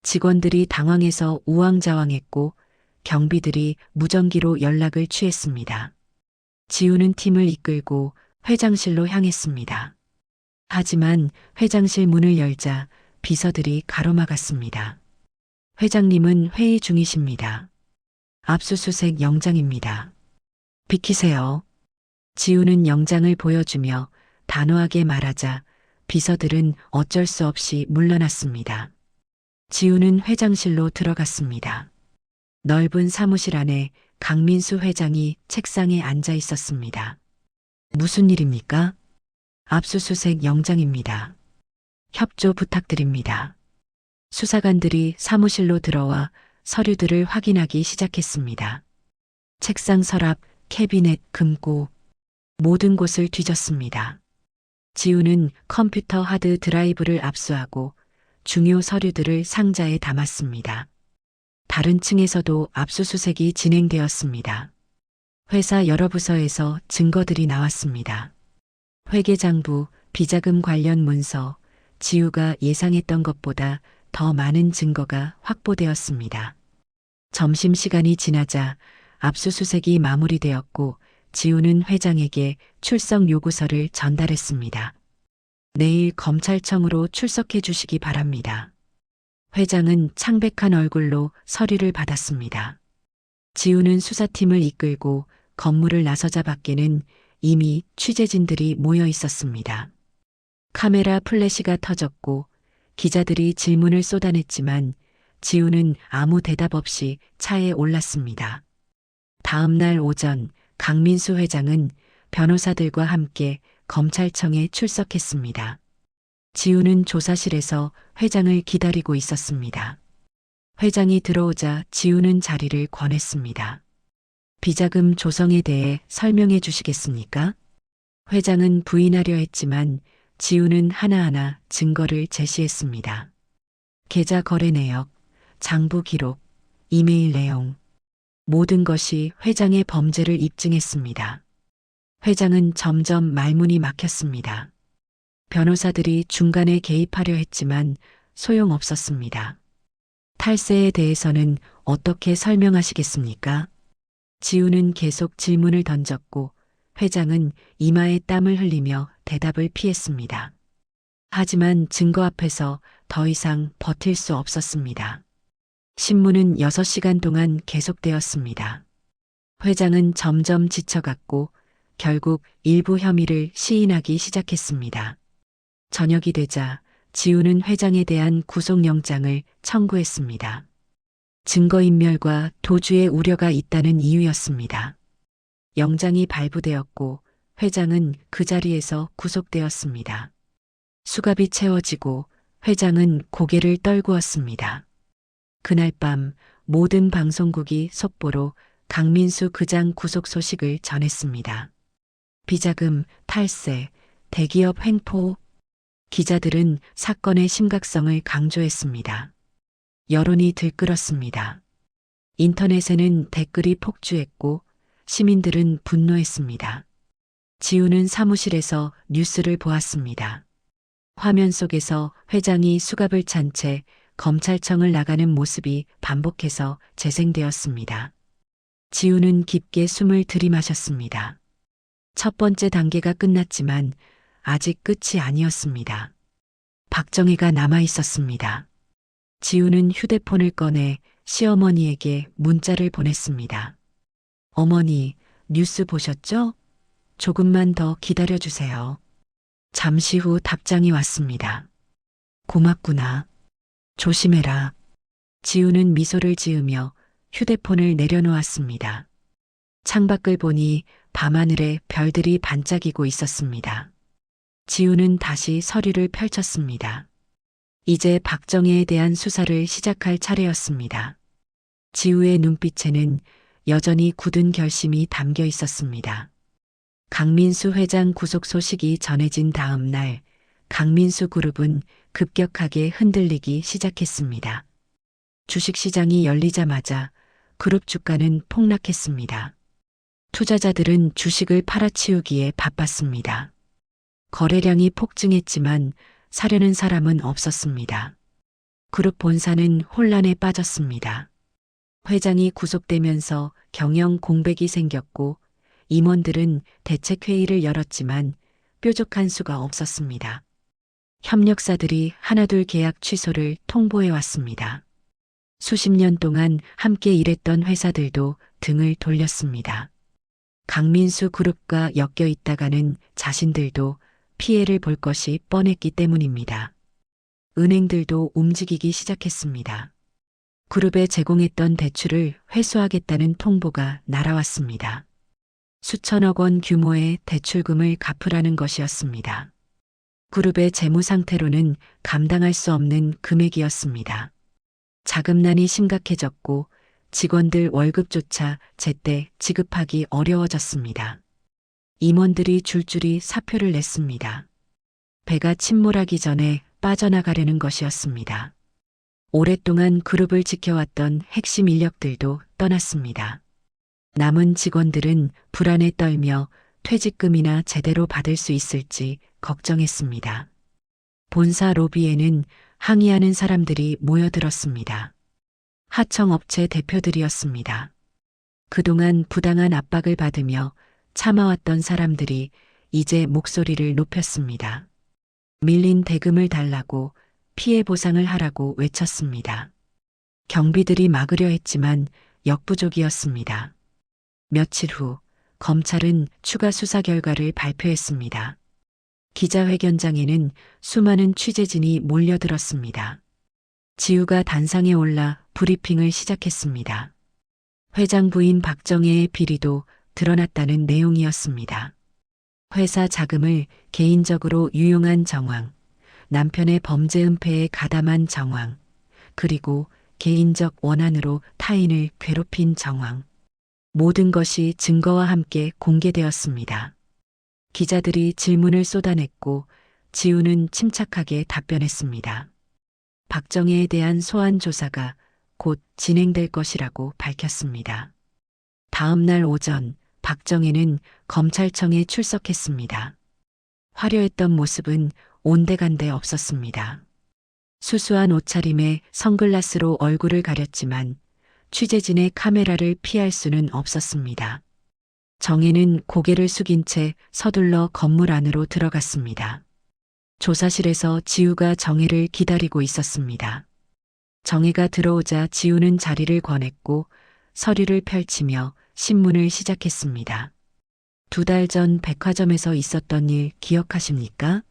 직원들이 당황해서 우왕좌왕했고 경비들이 무전기로 연락을 취했습니다. 지우는 팀을 이끌고 회장실로 향했습니다. 하지만 회장실 문을 열자 비서들이 가로막았습니다. 회장님은 회의 중이십니다. 압수수색 영장입니다. 비키세요. 지우는 영장을 보여주며 단호하게 말하자 비서들은 어쩔 수 없이 물러났습니다. 지우는 회장실로 들어갔습니다. 넓은 사무실 안에 강민수 회장이 책상에 앉아 있었습니다. 무슨 일입니까? 압수수색 영장입니다. 협조 부탁드립니다. 수사관들이 사무실로 들어와 서류들을 확인하기 시작했습니다. 책상 서랍, 캐비넷, 금고, 모든 곳을 뒤졌습니다. 지우는 컴퓨터 하드 드라이브를 압수하고 중요 서류들을 상자에 담았습니다. 다른 층에서도 압수수색이 진행되었습니다. 회사 여러 부서에서 증거들이 나왔습니다. 회계장부, 비자금 관련 문서, 지우가 예상했던 것보다 더 많은 증거가 확보되었습니다. 점심시간이 지나자 압수수색이 마무리되었고 지우는 회장에게 출석 요구서를 전달했습니다. 내일 검찰청으로 출석해 주시기 바랍니다. 회장은 창백한 얼굴로 서류를 받았습니다. 지우는 수사팀을 이끌고 건물을 나서자 밖에는 이미 취재진들이 모여 있었습니다. 카메라 플래시가 터졌고 기자들이 질문을 쏟아냈지만 지우는 아무 대답 없이 차에 올랐습니다. 다음 날 오전 강민수 회장은 변호사들과 함께 검찰청에 출석했습니다. 지우는 조사실에서 회장을 기다리고 있었습니다. 회장이 들어오자 지우는 자리를 권했습니다. 비자금 조성에 대해 설명해 주시겠습니까? 회장은 부인하려 했지만 지우는 하나하나 증거를 제시했습니다. 계좌 거래 내역, 장부 기록, 이메일 내용, 모든 것이 회장의 범죄를 입증했습니다. 회장은 점점 말문이 막혔습니다. 변호사들이 중간에 개입하려 했지만 소용없었습니다. 탈세에 대해서는 어떻게 설명하시겠습니까? 지우는 계속 질문을 던졌고 회장은 이마에 땀을 흘리며 대답을 피했습니다. 하지만 증거 앞에서 더 이상 버틸 수 없었습니다. 신문은 6시간 동안 계속되었습니다. 회장은 점점 지쳐갔고 결국 일부 혐의를 시인하기 시작했습니다. 저녁이 되자 지우는 회장에 대한 구속영장을 청구했습니다. 증거인멸과 도주의 우려가 있다는 이유였습니다. 영장이 발부되었고 회장은 그 자리에서 구속되었습니다. 수갑이 채워지고 회장은 고개를 떨구었습니다. 그날 밤 모든 방송국이 속보로 강민수 그장 구속 소식을 전했습니다. 비자금, 탈세, 대기업 횡포. 기자들은 사건의 심각성을 강조했습니다. 여론이 들끓었습니다. 인터넷에는 댓글이 폭주했고 시민들은 분노했습니다. 지우는 사무실에서 뉴스를 보았습니다. 화면 속에서 회장이 수갑을 찬 채 검찰청을 나가는 모습이 반복해서 재생되었습니다. 지우는 깊게 숨을 들이마셨습니다. 첫 번째 단계가 끝났지만 아직 끝이 아니었습니다. 박정희가 남아 있었습니다. 지우는 휴대폰을 꺼내 시어머니에게 문자를 보냈습니다. 어머니, 뉴스 보셨죠? 조금만 더 기다려주세요. 잠시 후 답장이 왔습니다. 고맙구나. 조심해라. 지우는 미소를 지으며 휴대폰을 내려놓았습니다. 창밖을 보니 밤하늘에 별들이 반짝이고 있었습니다. 지우는 다시 서류를 펼쳤습니다. 이제 박정희에 대한 수사를 시작할 차례였습니다. 지우의 눈빛에는 여전히 굳은 결심이 담겨 있었습니다. 강민수 회장 구속 소식이 전해진 다음 날 강민수 그룹은 급격하게 흔들리기 시작했습니다. 주식시장이 열리자마자 그룹 주가는 폭락했습니다. 투자자들은 주식을 팔아치우기에 바빴습니다. 거래량이 폭증했지만 사려는 사람은 없었습니다. 그룹 본사는 혼란에 빠졌습니다. 회장이 구속되면서 경영 공백이 생겼고 임원들은 대책회의를 열었지만 뾰족한 수가 없었습니다. 협력사들이 하나둘 계약 취소를 통보해 왔습니다. 수십 년 동안 함께 일했던 회사들도 등을 돌렸습니다. 강민수 그룹과 엮여 있다가는 자신들도 피해를 볼 것이 뻔했기 때문입니다. 은행들도 움직이기 시작했습니다. 그룹에 제공했던 대출을 회수하겠다는 통보가 날아왔습니다. 수천억 원 규모의 대출금을 갚으라는 것이었습니다. 그룹의 재무 상태로는 감당할 수 없는 금액이었습니다. 자금난이 심각해졌고 직원들 월급조차 제때 지급하기 어려워졌습니다. 임원들이 줄줄이 사표를 냈습니다. 배가 침몰하기 전에 빠져나가려는 것이었습니다. 오랫동안 그룹을 지켜왔던 핵심 인력들도 떠났습니다. 남은 직원들은 불안에 떨며 퇴직금이나 제대로 받을 수 있을지 걱정했습니다. 본사 로비에는 항의하는 사람들이 모여들었습니다. 하청업체 대표들이었습니다. 그동안 부당한 압박을 받으며 참아왔던 사람들이 이제 목소리를 높였습니다. 밀린 대금을 달라고 피해 보상을 하라고 외쳤습니다. 경비들이 막으려 했지만 역부족이었습니다. 며칠 후 검찰은 추가 수사 결과를 발표했습니다. 기자회견장에는 수많은 취재진이 몰려들었습니다. 지우가 단상에 올라 브리핑을 시작했습니다. 회장 부인 박정혜의 비리도 드러났다는 내용이었습니다. 회사 자금을 개인적으로 유용한 정황, 남편의 범죄 은폐에 가담한 정황, 그리고 개인적 원한으로 타인을 괴롭힌 정황. 모든 것이 증거와 함께 공개되었습니다. 기자들이 질문을 쏟아냈고 지우는 침착하게 답변했습니다. 박정혜에 대한 소환 조사가 곧 진행될 것이라고 밝혔습니다. 다음 날 오전 박정혜는 검찰청에 출석했습니다. 화려했던 모습은 온데간데 없었습니다. 수수한 옷차림에 선글라스로 얼굴을 가렸지만 취재진의 카메라를 피할 수는 없었습니다. 정혜는 고개를 숙인 채 서둘러 건물 안으로 들어갔습니다. 조사실에서 지우가 정혜를 기다리고 있었습니다. 정혜가 들어오자 지우는 자리를 권했고 서류를 펼치며 신문을 시작했습니다. 2달 전 백화점에서 있었던 일 기억하십니까?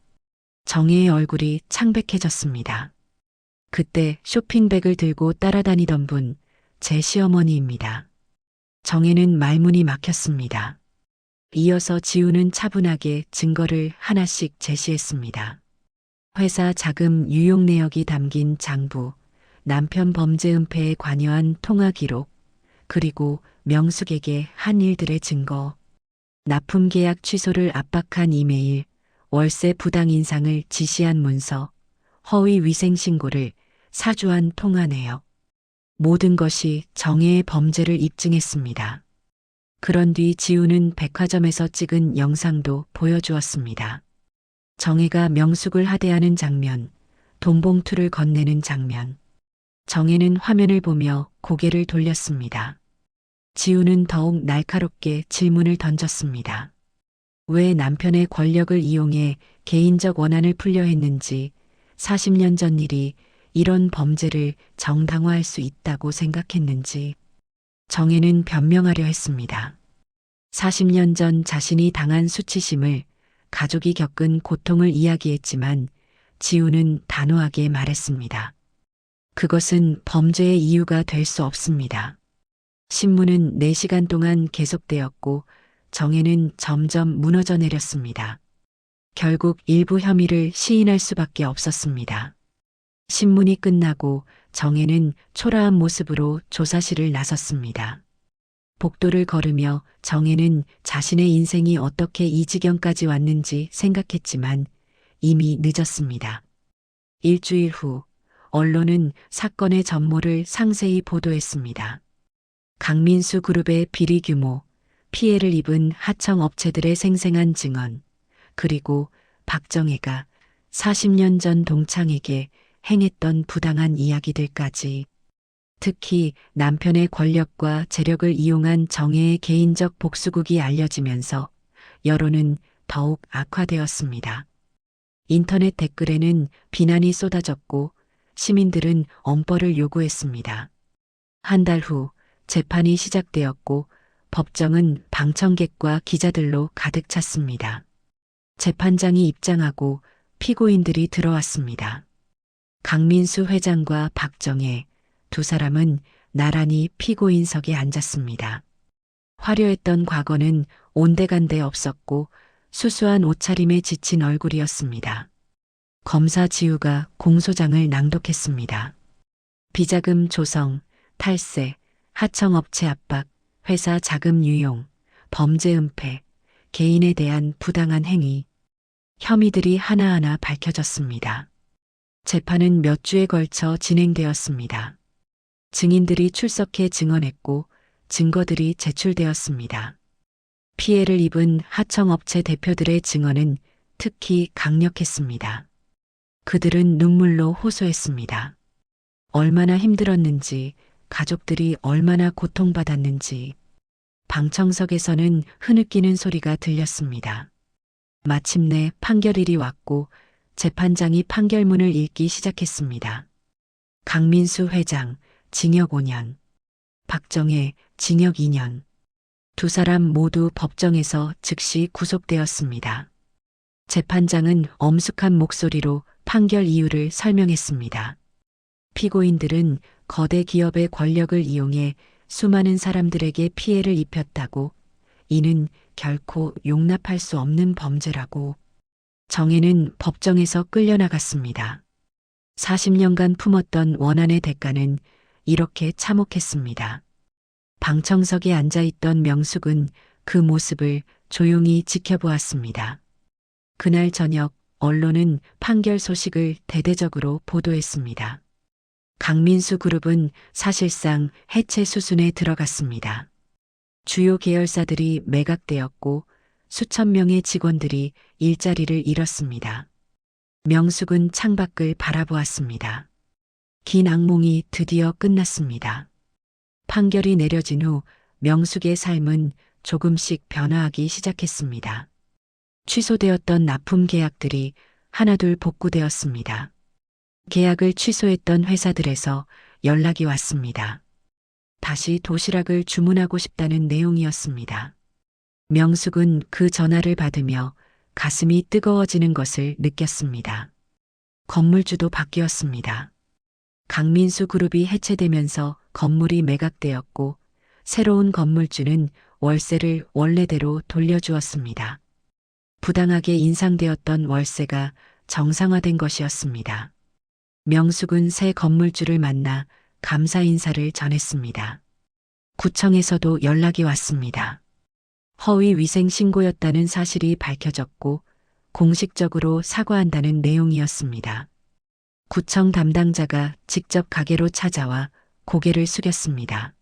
정혜의 얼굴이 창백해졌습니다. 그때 쇼핑백을 들고 따라다니던 분, 제 시어머니입니다. 정혜는 말문이 막혔습니다. 이어서 지우는 차분하게 증거를 하나씩 제시했습니다. 회사 자금 유용 내역이 담긴 장부, 남편 범죄 은폐에 관여한 통화 기록, 그리고 명숙에게 한 일들의 증거. 납품 계약 취소를 압박한 이메일, 월세 부당 인상을 지시한 문서, 허위 위생 신고를 사주한 통화 내역. 모든 것이 정혜의 범죄를 입증했습니다. 그런 뒤 지우는 백화점에서 찍은 영상도 보여주었습니다. 정혜가 명숙을 하대하는 장면, 돈봉투를 건네는 장면. 정혜는 화면을 보며 고개를 돌렸습니다. 지우는 더욱 날카롭게 질문을 던졌습니다. 왜 남편의 권력을 이용해 개인적 원한을 풀려 했는지, 40년 전 일이 이런 범죄를 정당화할 수 있다고 생각했는지. 정혜는 변명하려 했습니다. 40년 전 자신이 당한 수치심을, 가족이 겪은 고통을 이야기했지만 지우는 단호하게 말했습니다. 그것은 범죄의 이유가 될 수 없습니다. 신문은 4시간 동안 계속되었고 정혜는 점점 무너져 내렸습니다. 결국 일부 혐의를 시인할 수밖에 없었습니다. 신문이 끝나고 정혜는 초라한 모습으로 조사실을 나섰습니다. 복도를 걸으며 정혜는 자신의 인생이 어떻게 이 지경까지 왔는지 생각했지만 이미 늦었습니다. 일주일 후 언론은 사건의 전모를 상세히 보도했습니다. 강민수 그룹의 비리 규모, 피해를 입은 하청 업체들의 생생한 증언, 그리고 박정혜가 40년 전 동창에게 행했던 부당한 이야기들까지. 특히 남편의 권력과 재력을 이용한 정혜의 개인적 복수극이 알려지면서 여론은 더욱 악화되었습니다. 인터넷 댓글에는 비난이 쏟아졌고 시민들은 엄벌을 요구했습니다. 한 달 후 재판이 시작되었고 법정은 방청객과 기자들로 가득 찼습니다. 재판장이 입장하고 피고인들이 들어왔습니다. 강민수 회장과 박정혜 두 사람은 나란히 피고인석에 앉았습니다. 화려했던 과거는 온데간데 없었고 수수한 옷차림에 지친 얼굴이었습니다. 검사 지우가 공소장을 낭독했습니다. 비자금 조성, 탈세, 하청업체 압박, 회사 자금 유용, 범죄 은폐, 개인에 대한 부당한 행위, 혐의들이 하나하나 밝혀졌습니다. 재판은 몇 주에 걸쳐 진행되었습니다. 증인들이 출석해 증언했고 증거들이 제출되었습니다. 피해를 입은 하청업체 대표들의 증언은 특히 강력했습니다. 그들은 눈물로 호소했습니다. 얼마나 힘들었는지, 가족들이 얼마나 고통받았는지. 방청석에서는 흐느끼는 소리가 들렸습니다. 마침내 판결일이 왔고 재판장이 판결문을 읽기 시작했습니다. 강민수 회장, 징역 5년. 박정혜, 징역 2년. 두 사람 모두 법정에서 즉시 구속되었습니다. 재판장은 엄숙한 목소리로 판결 이유를 설명했습니다. 피고인들은 거대 기업의 권력을 이용해 수많은 사람들에게 피해를 입혔다고, 이는 결코 용납할 수 없는 범죄라고. 정혜는 법정에서 끌려나갔습니다. 40년간 품었던 원한의 대가는 이렇게 참혹했습니다. 방청석에 앉아있던 명숙은 그 모습을 조용히 지켜보았습니다. 그날 저녁 언론은 판결 소식을 대대적으로 보도했습니다. 강민수 그룹은 사실상 해체 수순에 들어갔습니다. 주요 계열사들이 매각되었고 수천 명의 직원들이 일자리를 잃었습니다. 명숙은 창밖을 바라보았습니다. 긴 악몽이 드디어 끝났습니다. 판결이 내려진 후 명숙의 삶은 조금씩 변화하기 시작했습니다. 취소되었던 납품 계약들이 하나둘 복구되었습니다. 계약을 취소했던 회사들에서 연락이 왔습니다. 다시 도시락을 주문하고 싶다는 내용이었습니다. 명숙은 그 전화를 받으며 가슴이 뜨거워지는 것을 느꼈습니다. 건물주도 바뀌었습니다. 강민수 그룹이 해체되면서 건물이 매각되었고 새로운 건물주는 월세를 원래대로 돌려주었습니다. 부당하게 인상되었던 월세가 정상화된 것이었습니다. 명숙은 새 건물주를 만나 감사 인사를 전했습니다. 구청에서도 연락이 왔습니다. 허위 위생 신고였다는 사실이 밝혀졌고 공식적으로 사과한다는 내용이었습니다. 구청 담당자가 직접 가게로 찾아와 고개를 숙였습니다.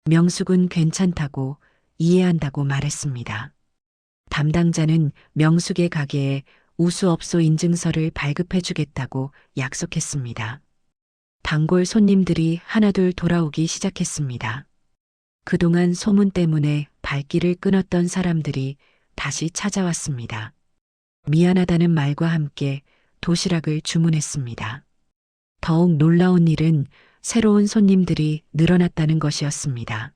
명숙은 괜찮다고 이해한다고 말했습니다. 담당자는 명숙의 가게에 우수업소 인증서를 발급해 주겠다고 약속했습니다. 단골 손님들이 하나둘 돌아오기 시작했습니다. 그동안 소문 때문에 발길을 끊었던 사람들이 다시 찾아왔습니다. 미안하다는 말과 함께 도시락을 주문했습니다. 더욱 놀라운 일은 새로운 손님들이 늘어났다는 것이었습니다.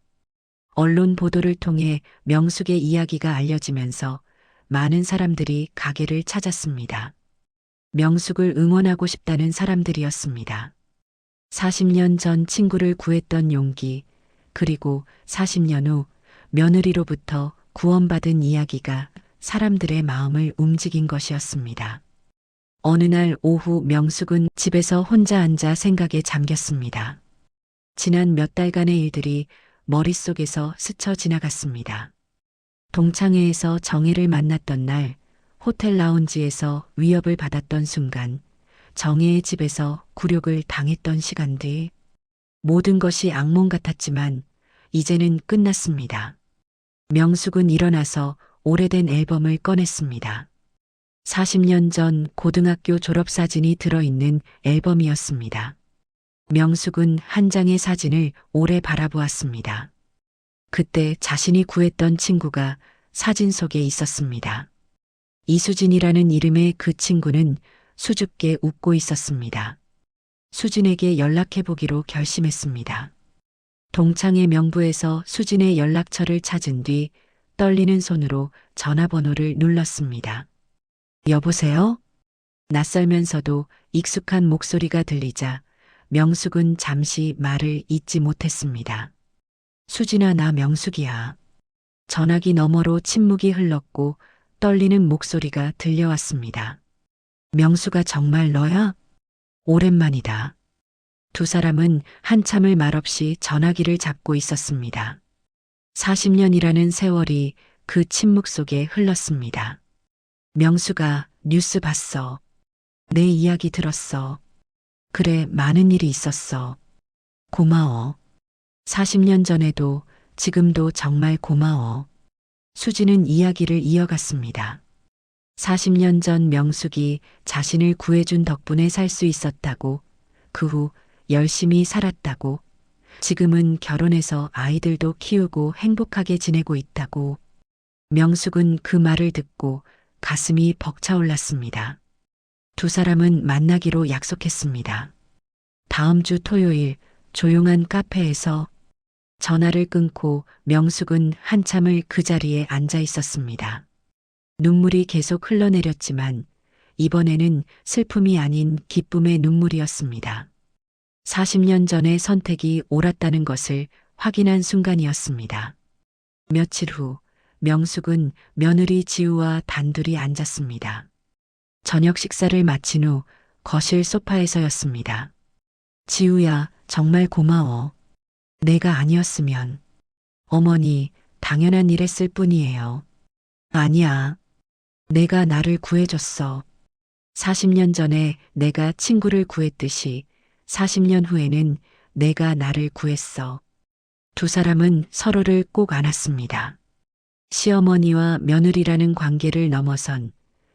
언론 보도를 통해 명숙의 이야기가 알려지면서 많은 사람들이 가게를 찾았습니다. 명숙을 응원하고 싶다는 사람들이었습니다. 40년 전 친구를 구했던 용기, 그리고 40년 후 며느리로부터 구원받은 이야기가 사람들의 마음을 움직인 것이었습니다. 어느 날 오후 명숙은 집에서 혼자 앉아 생각에 잠겼습니다. 지난 몇 달간의 일들이 머릿속에서 스쳐 지나갔습니다. 동창회에서 정혜를 만났던 날, 호텔 라운지에서 위협을 받았던 순간, 정혜의 집에서 굴욕을 당했던 시간들, 모든 것이 악몽 같았지만 이제는 끝났습니다. 명숙은 일어나서 오래된 앨범을 꺼냈습니다. 40년 전 고등학교 졸업사진이 들어있는 앨범이었습니다. 명숙은 한 장의 사진을 오래 바라보았습니다. 그때 자신이 구했던 친구가 사진 속에 있었습니다. 이수진이라는 이름의 그 친구는 수줍게 웃고 있었습니다. 수진에게 연락해보기로 결심했습니다. 동창회 명부에서 수진의 연락처를 찾은 뒤 떨리는 손으로 전화번호를 눌렀습니다. 여보세요? 낯설면서도 익숙한 목소리가 들리자 명숙은 잠시 말을 잇지 못했습니다. 수진아, 나 명숙이야. 전화기 너머로 침묵이 흘렀고 떨리는 목소리가 들려왔습니다. 명숙아, 정말 너야? 오랜만이다. 두 사람은 한참을 말없이 전화기를 잡고 있었습니다. 40년이라는 세월이 그 침묵 속에 흘렀습니다. 명숙아, 뉴스 봤어. 내 이야기 들었어. 그래, 많은 일이 있었어. 고마워. 40년 전에도 지금도 정말 고마워. 수지는 이야기를 이어갔습니다. 40년 전 명숙이 자신을 구해준 덕분에 살 수 있었다고, 그 후 열심히 살았다고, 지금은 결혼해서 아이들도 키우고 행복하게 지내고 있다고. 명숙은 그 말을 듣고 가슴이 벅차올랐습니다. 두 사람은 만나기로 약속했습니다. 다음 주 토요일 조용한 카페에서. 전화를 끊고 명숙은 한참을 그 자리에 앉아 있었습니다. 눈물이 계속 흘러내렸지만 이번에는 슬픔이 아닌 기쁨의 눈물이었습니다. 40년 전의 선택이 옳았다는 것을 확인한 순간이었습니다. 며칠 후 명숙은 며느리 지우와 단둘이 앉았습니다. 저녁 식사를 마친 후 거실 소파에서였습니다. 지우야, 정말 고마워. 내가 아니었으면. 어머니, 당연한 일 했을 뿐이에요. 아니야. 내가 나를 구해줬어. 40년 전에 내가 친구를 구했듯이 40년 후에는 내가 나를 구했어. 두 사람은 서로를 꼭 안았습니다. 시어머니와 며느리라는 관계를 넘어선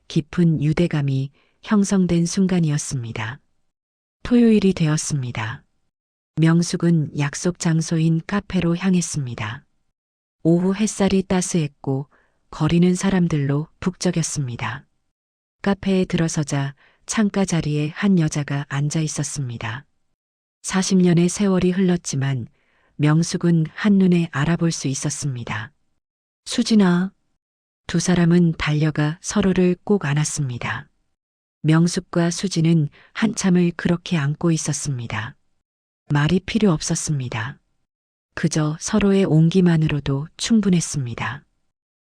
깊은 유대감이 형성된 순간이었습니다. 토요일이 되었습니다. 명숙은 약속 장소인 카페로 향했습니다. 오후 햇살이 따스했고 거리는 사람들로 북적였습니다. 카페에 들어서자 창가 자리에 한 여자가 앉아 있었습니다. 40년의 세월이 흘렀지만 명숙은 한눈에 알아볼 수 있었습니다. 수진아. 두 사람은 달려가 서로를 꼭 안았습니다. 명숙과 수진은 한참을 그렇게 안고 있었습니다. 말이 필요 없었습니다. 그저 서로의 온기만으로도 충분했습니다.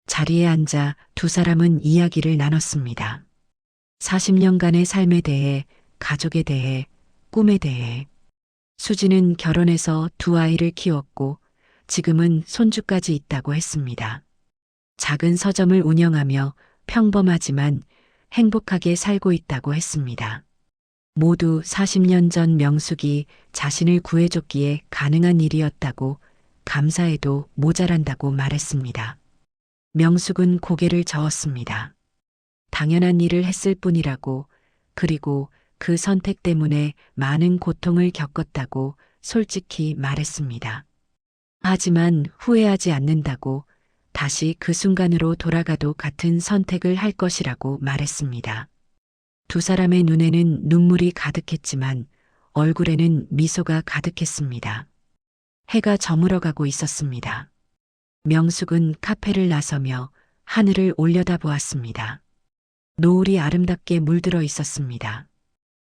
자리에 앉아 두 사람은 이야기를 나눴습니다. 40년간의 삶에 대해, 가족에 대해, 꿈에 대해. 수지는 결혼해서 두 아이를 키웠고 지금은 손주까지 있다고 했습니다. 작은 서점을 운영하며 평범하지만 행복하게 살고 있다고 했습니다. 모두 40년 전 명숙이 자신을 구해줬기에 가능한 일이었다고, 감사해도 모자란다고 말했습니다. 명숙은 고개를 저었습니다. 당연한 일을 했을 뿐이라고, 그리고 그 선택 때문에 많은 고통을 겪었다고 솔직히 말했습니다. 하지만 후회하지 않는다고, 다시 그 순간으로 돌아가도 같은 선택을 할 것이라고 말했습니다. 두 사람의 눈에는 눈물이 가득했지만 얼굴에는 미소가 가득했습니다. 해가 저물어가고 있었습니다. 명숙은 카페를 나서며 하늘을 올려다보았습니다. 노을이 아름답게 물들어 있었습니다.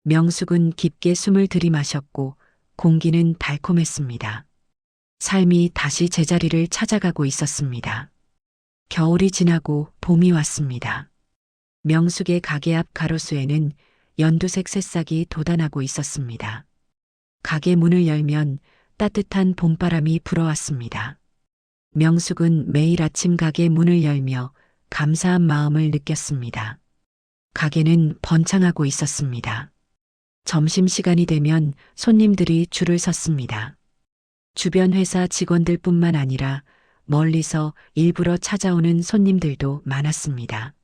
명숙은 깊게 숨을 들이마셨고 공기는 달콤했습니다. 삶이 다시 제자리를 찾아가고 있었습니다. 겨울이 지나고 봄이 왔습니다. 명숙의 가게 앞 가로수에는 연두색 새싹이 돋아나고 있었습니다. 가게 문을 열면 따뜻한 봄바람이 불어왔습니다. 명숙은 매일 아침 가게 문을 열며 감사한 마음을 느꼈습니다. 가게는 번창하고 있었습니다. 점심시간이 되면 손님들이 줄을 섰습니다. 주변 회사 직원들뿐만 아니라 멀리서 일부러 찾아오는 손님들도 많았습니다.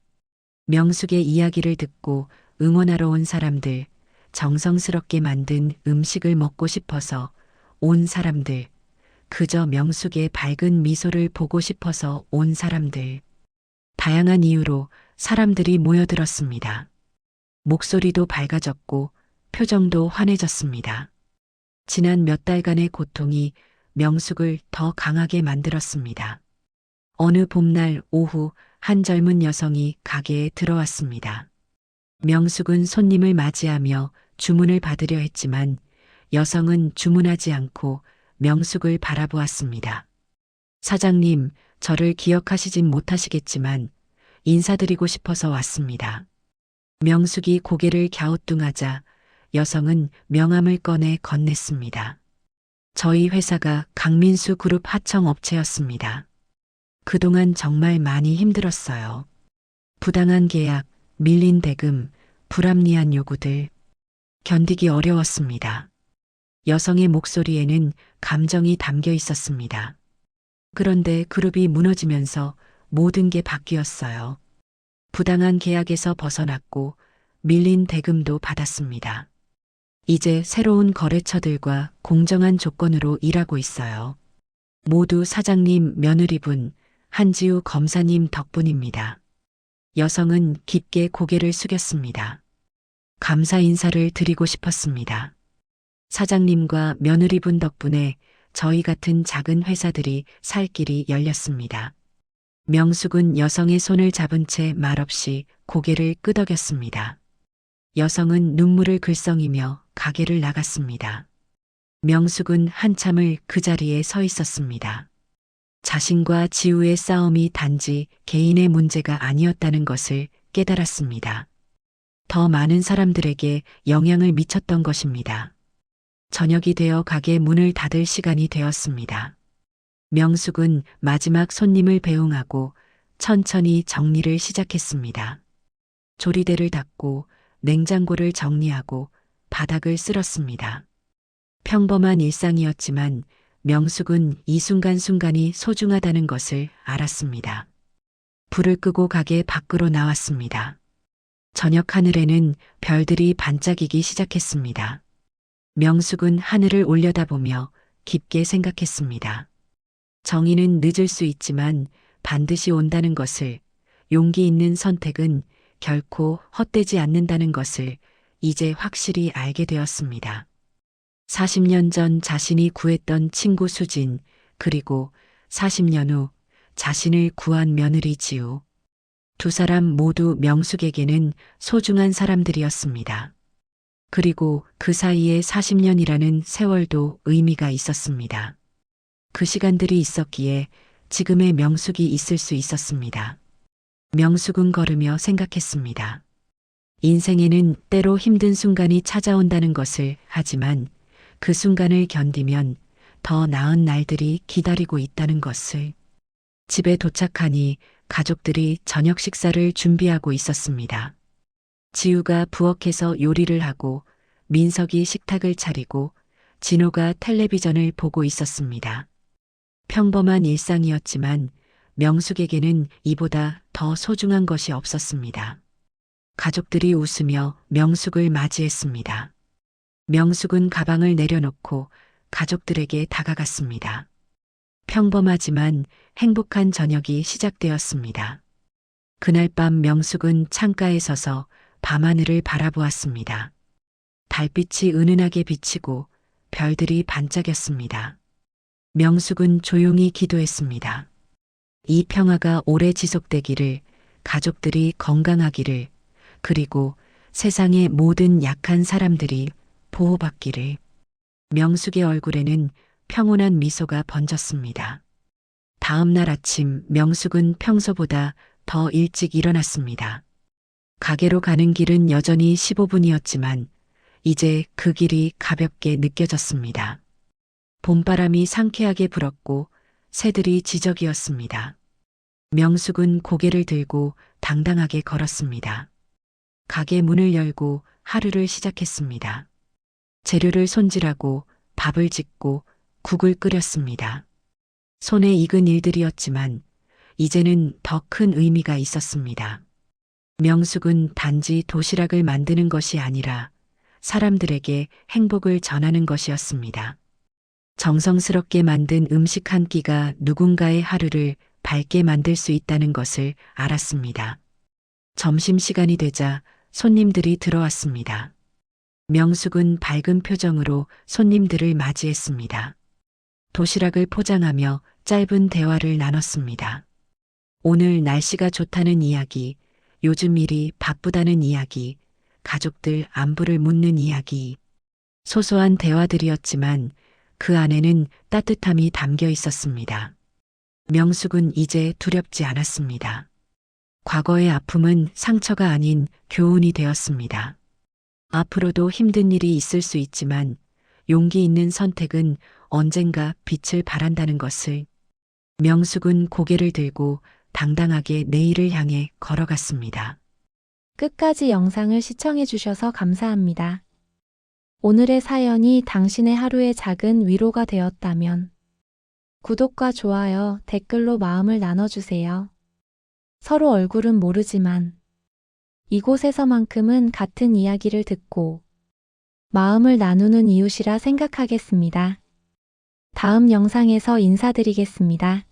명숙의 이야기를 듣고 응원하러 온 사람들, 정성스럽게 만든 음식을 먹고 싶어서 온 사람들, 그저 명숙의 밝은 미소를 보고 싶어서 온 사람들. 다양한 이유로 사람들이 모여들었습니다. 목소리도 밝아졌고 표정도 환해졌습니다. 지난 몇 달간의 고통이 명숙을 더 강하게 만들었습니다. 어느 봄날 오후 한 젊은 여성이 가게에 들어왔습니다. 명숙은 손님을 맞이하며 주문을 받으려 했지만 여성은 주문하지 않고 명숙을 바라보았습니다. 사장님, 저를 기억하시진 못하시겠지만 인사드리고 싶어서 왔습니다. 명숙이 고개를 갸우뚱하자 여성은 명함을 꺼내 건넸습니다. 저희 회사가 강민수 그룹 하청업체였습니다. 그동안 정말 많이 힘들었어요. 부당한 계약, 밀린 대금, 불합리한 요구들. 견디기 어려웠습니다. 여성의 목소리에는 감정이 담겨 있었습니다. 그런데 그룹이 무너지면서 모든 게 바뀌었어요. 부당한 계약에서 벗어났고 밀린 대금도 받았습니다. 이제 새로운 거래처들과 공정한 조건으로 일하고 있어요. 모두 사장님, 며느리분, 한지우 검사님 덕분입니다. 여성은 깊게 고개를 숙였습니다. 감사 인사를 드리고 싶었습니다. 사장님과 며느리분 덕분에 저희 같은 작은 회사들이 살 길이 열렸습니다. 명숙은 여성의 손을 잡은 채 말없이 고개를 끄덕였습니다. 여성은 눈물을 글썽이며 가게를 나갔습니다. 명숙은 한참을 그 자리에 서 있었습니다. 자신과 지우의 싸움이 단지 개인의 문제가 아니었다는 것을 깨달았습니다. 더 많은 사람들에게 영향을 미쳤던 것입니다. 저녁이 되어 가게 문을 닫을 시간이 되었습니다. 명숙은 마지막 손님을 배웅하고 천천히 정리를 시작했습니다. 조리대를 닦고 냉장고를 정리하고 바닥을 쓸었습니다. 평범한 일상이었지만 명숙은 이 순간순간이 소중하다는 것을 알았습니다. 불을 끄고 가게 밖으로 나왔습니다. 저녁 하늘에는 별들이 반짝이기 시작했습니다. 명숙은 하늘을 올려다보며 깊게 생각했습니다. 정의는 늦을 수 있지만 반드시 온다는 것을, 용기 있는 선택은 결코 헛되지 않는다는 것을 이제 확실히 알게 되었습니다. 40년 전 자신이 구했던 친구 수진, 그리고 40년 후 자신을 구한 며느리 지우. 두 사람 모두 명숙에게는 소중한 사람들이었습니다. 그리고 그 사이에 40년이라는 세월도 의미가 있었습니다. 그 시간들이 있었기에 지금의 명숙이 있을 수 있었습니다. 명숙은 걸으며 생각했습니다. 인생에는 때로 힘든 순간이 찾아온다는 것을, 하지만 그 순간을 견디면 더 나은 날들이 기다리고 있다는 것을. 집에 도착하니 가족들이 저녁 식사를 준비하고 있었습니다. 지우가 부엌에서 요리를 하고 민석이 식탁을 차리고 진호가 텔레비전을 보고 있었습니다. 평범한 일상이었지만 명숙에게는 이보다 더 소중한 것이 없었습니다. 가족들이 웃으며 명숙을 맞이했습니다. 명숙은 가방을 내려놓고 가족들에게 다가갔습니다. 평범하지만 행복한 저녁이 시작되었습니다. 그날 밤 명숙은 창가에 서서 밤하늘을 바라보았습니다. 달빛이 은은하게 비치고 별들이 반짝였습니다. 명숙은 조용히 기도했습니다. 이 평화가 오래 지속되기를, 가족들이 건강하기를, 그리고 세상의 모든 약한 사람들이 보호받기를. 명숙의 얼굴에는 평온한 미소가 번졌습니다. 다음 날 아침 명숙은 평소보다 더 일찍 일어났습니다. 가게로 가는 길은 여전히 15분이었지만 이제 그 길이 가볍게 느껴졌습니다. 봄바람이 상쾌하게 불었고 새들이 지저귀었습니다. 명숙은 고개를 들고 당당하게 걸었습니다. 가게 문을 열고 하루를 시작했습니다. 재료를 손질하고 밥을 짓고 국을 끓였습니다. 손에 익은 일들이었지만 이제는 더 큰 의미가 있었습니다. 명숙은 단지 도시락을 만드는 것이 아니라 사람들에게 행복을 전하는 것이었습니다. 정성스럽게 만든 음식 한 끼가 누군가의 하루를 밝게 만들 수 있다는 것을 알았습니다. 점심시간이 되자 손님들이 들어왔습니다. 명숙은 밝은 표정으로 손님들을 맞이했습니다. 도시락을 포장하며 짧은 대화를 나눴습니다. 오늘 날씨가 좋다는 이야기, 요즘 일이 바쁘다는 이야기, 가족들 안부를 묻는 이야기. 소소한 대화들이었지만 그 안에는 따뜻함이 담겨 있었습니다. 명숙은 이제 두렵지 않았습니다. 과거의 아픔은 상처가 아닌 교훈이 되었습니다. 앞으로도 힘든 일이 있을 수 있지만 용기 있는 선택은 언젠가 빛을 발한다는 것을. 명숙은 고개를 들고 당당하게 내일을 향해 걸어갔습니다.
끝까지 영상을 시청해 주셔서 감사합니다. 오늘의 사연이 당신의 하루의 작은 위로가 되었다면 구독과 좋아요, 댓글로 마음을 나눠주세요. 서로 얼굴은 모르지만 이곳에서만큼은 같은 이야기를 듣고 마음을 나누는 이웃이라 생각하겠습니다. 다음 영상에서 인사드리겠습니다.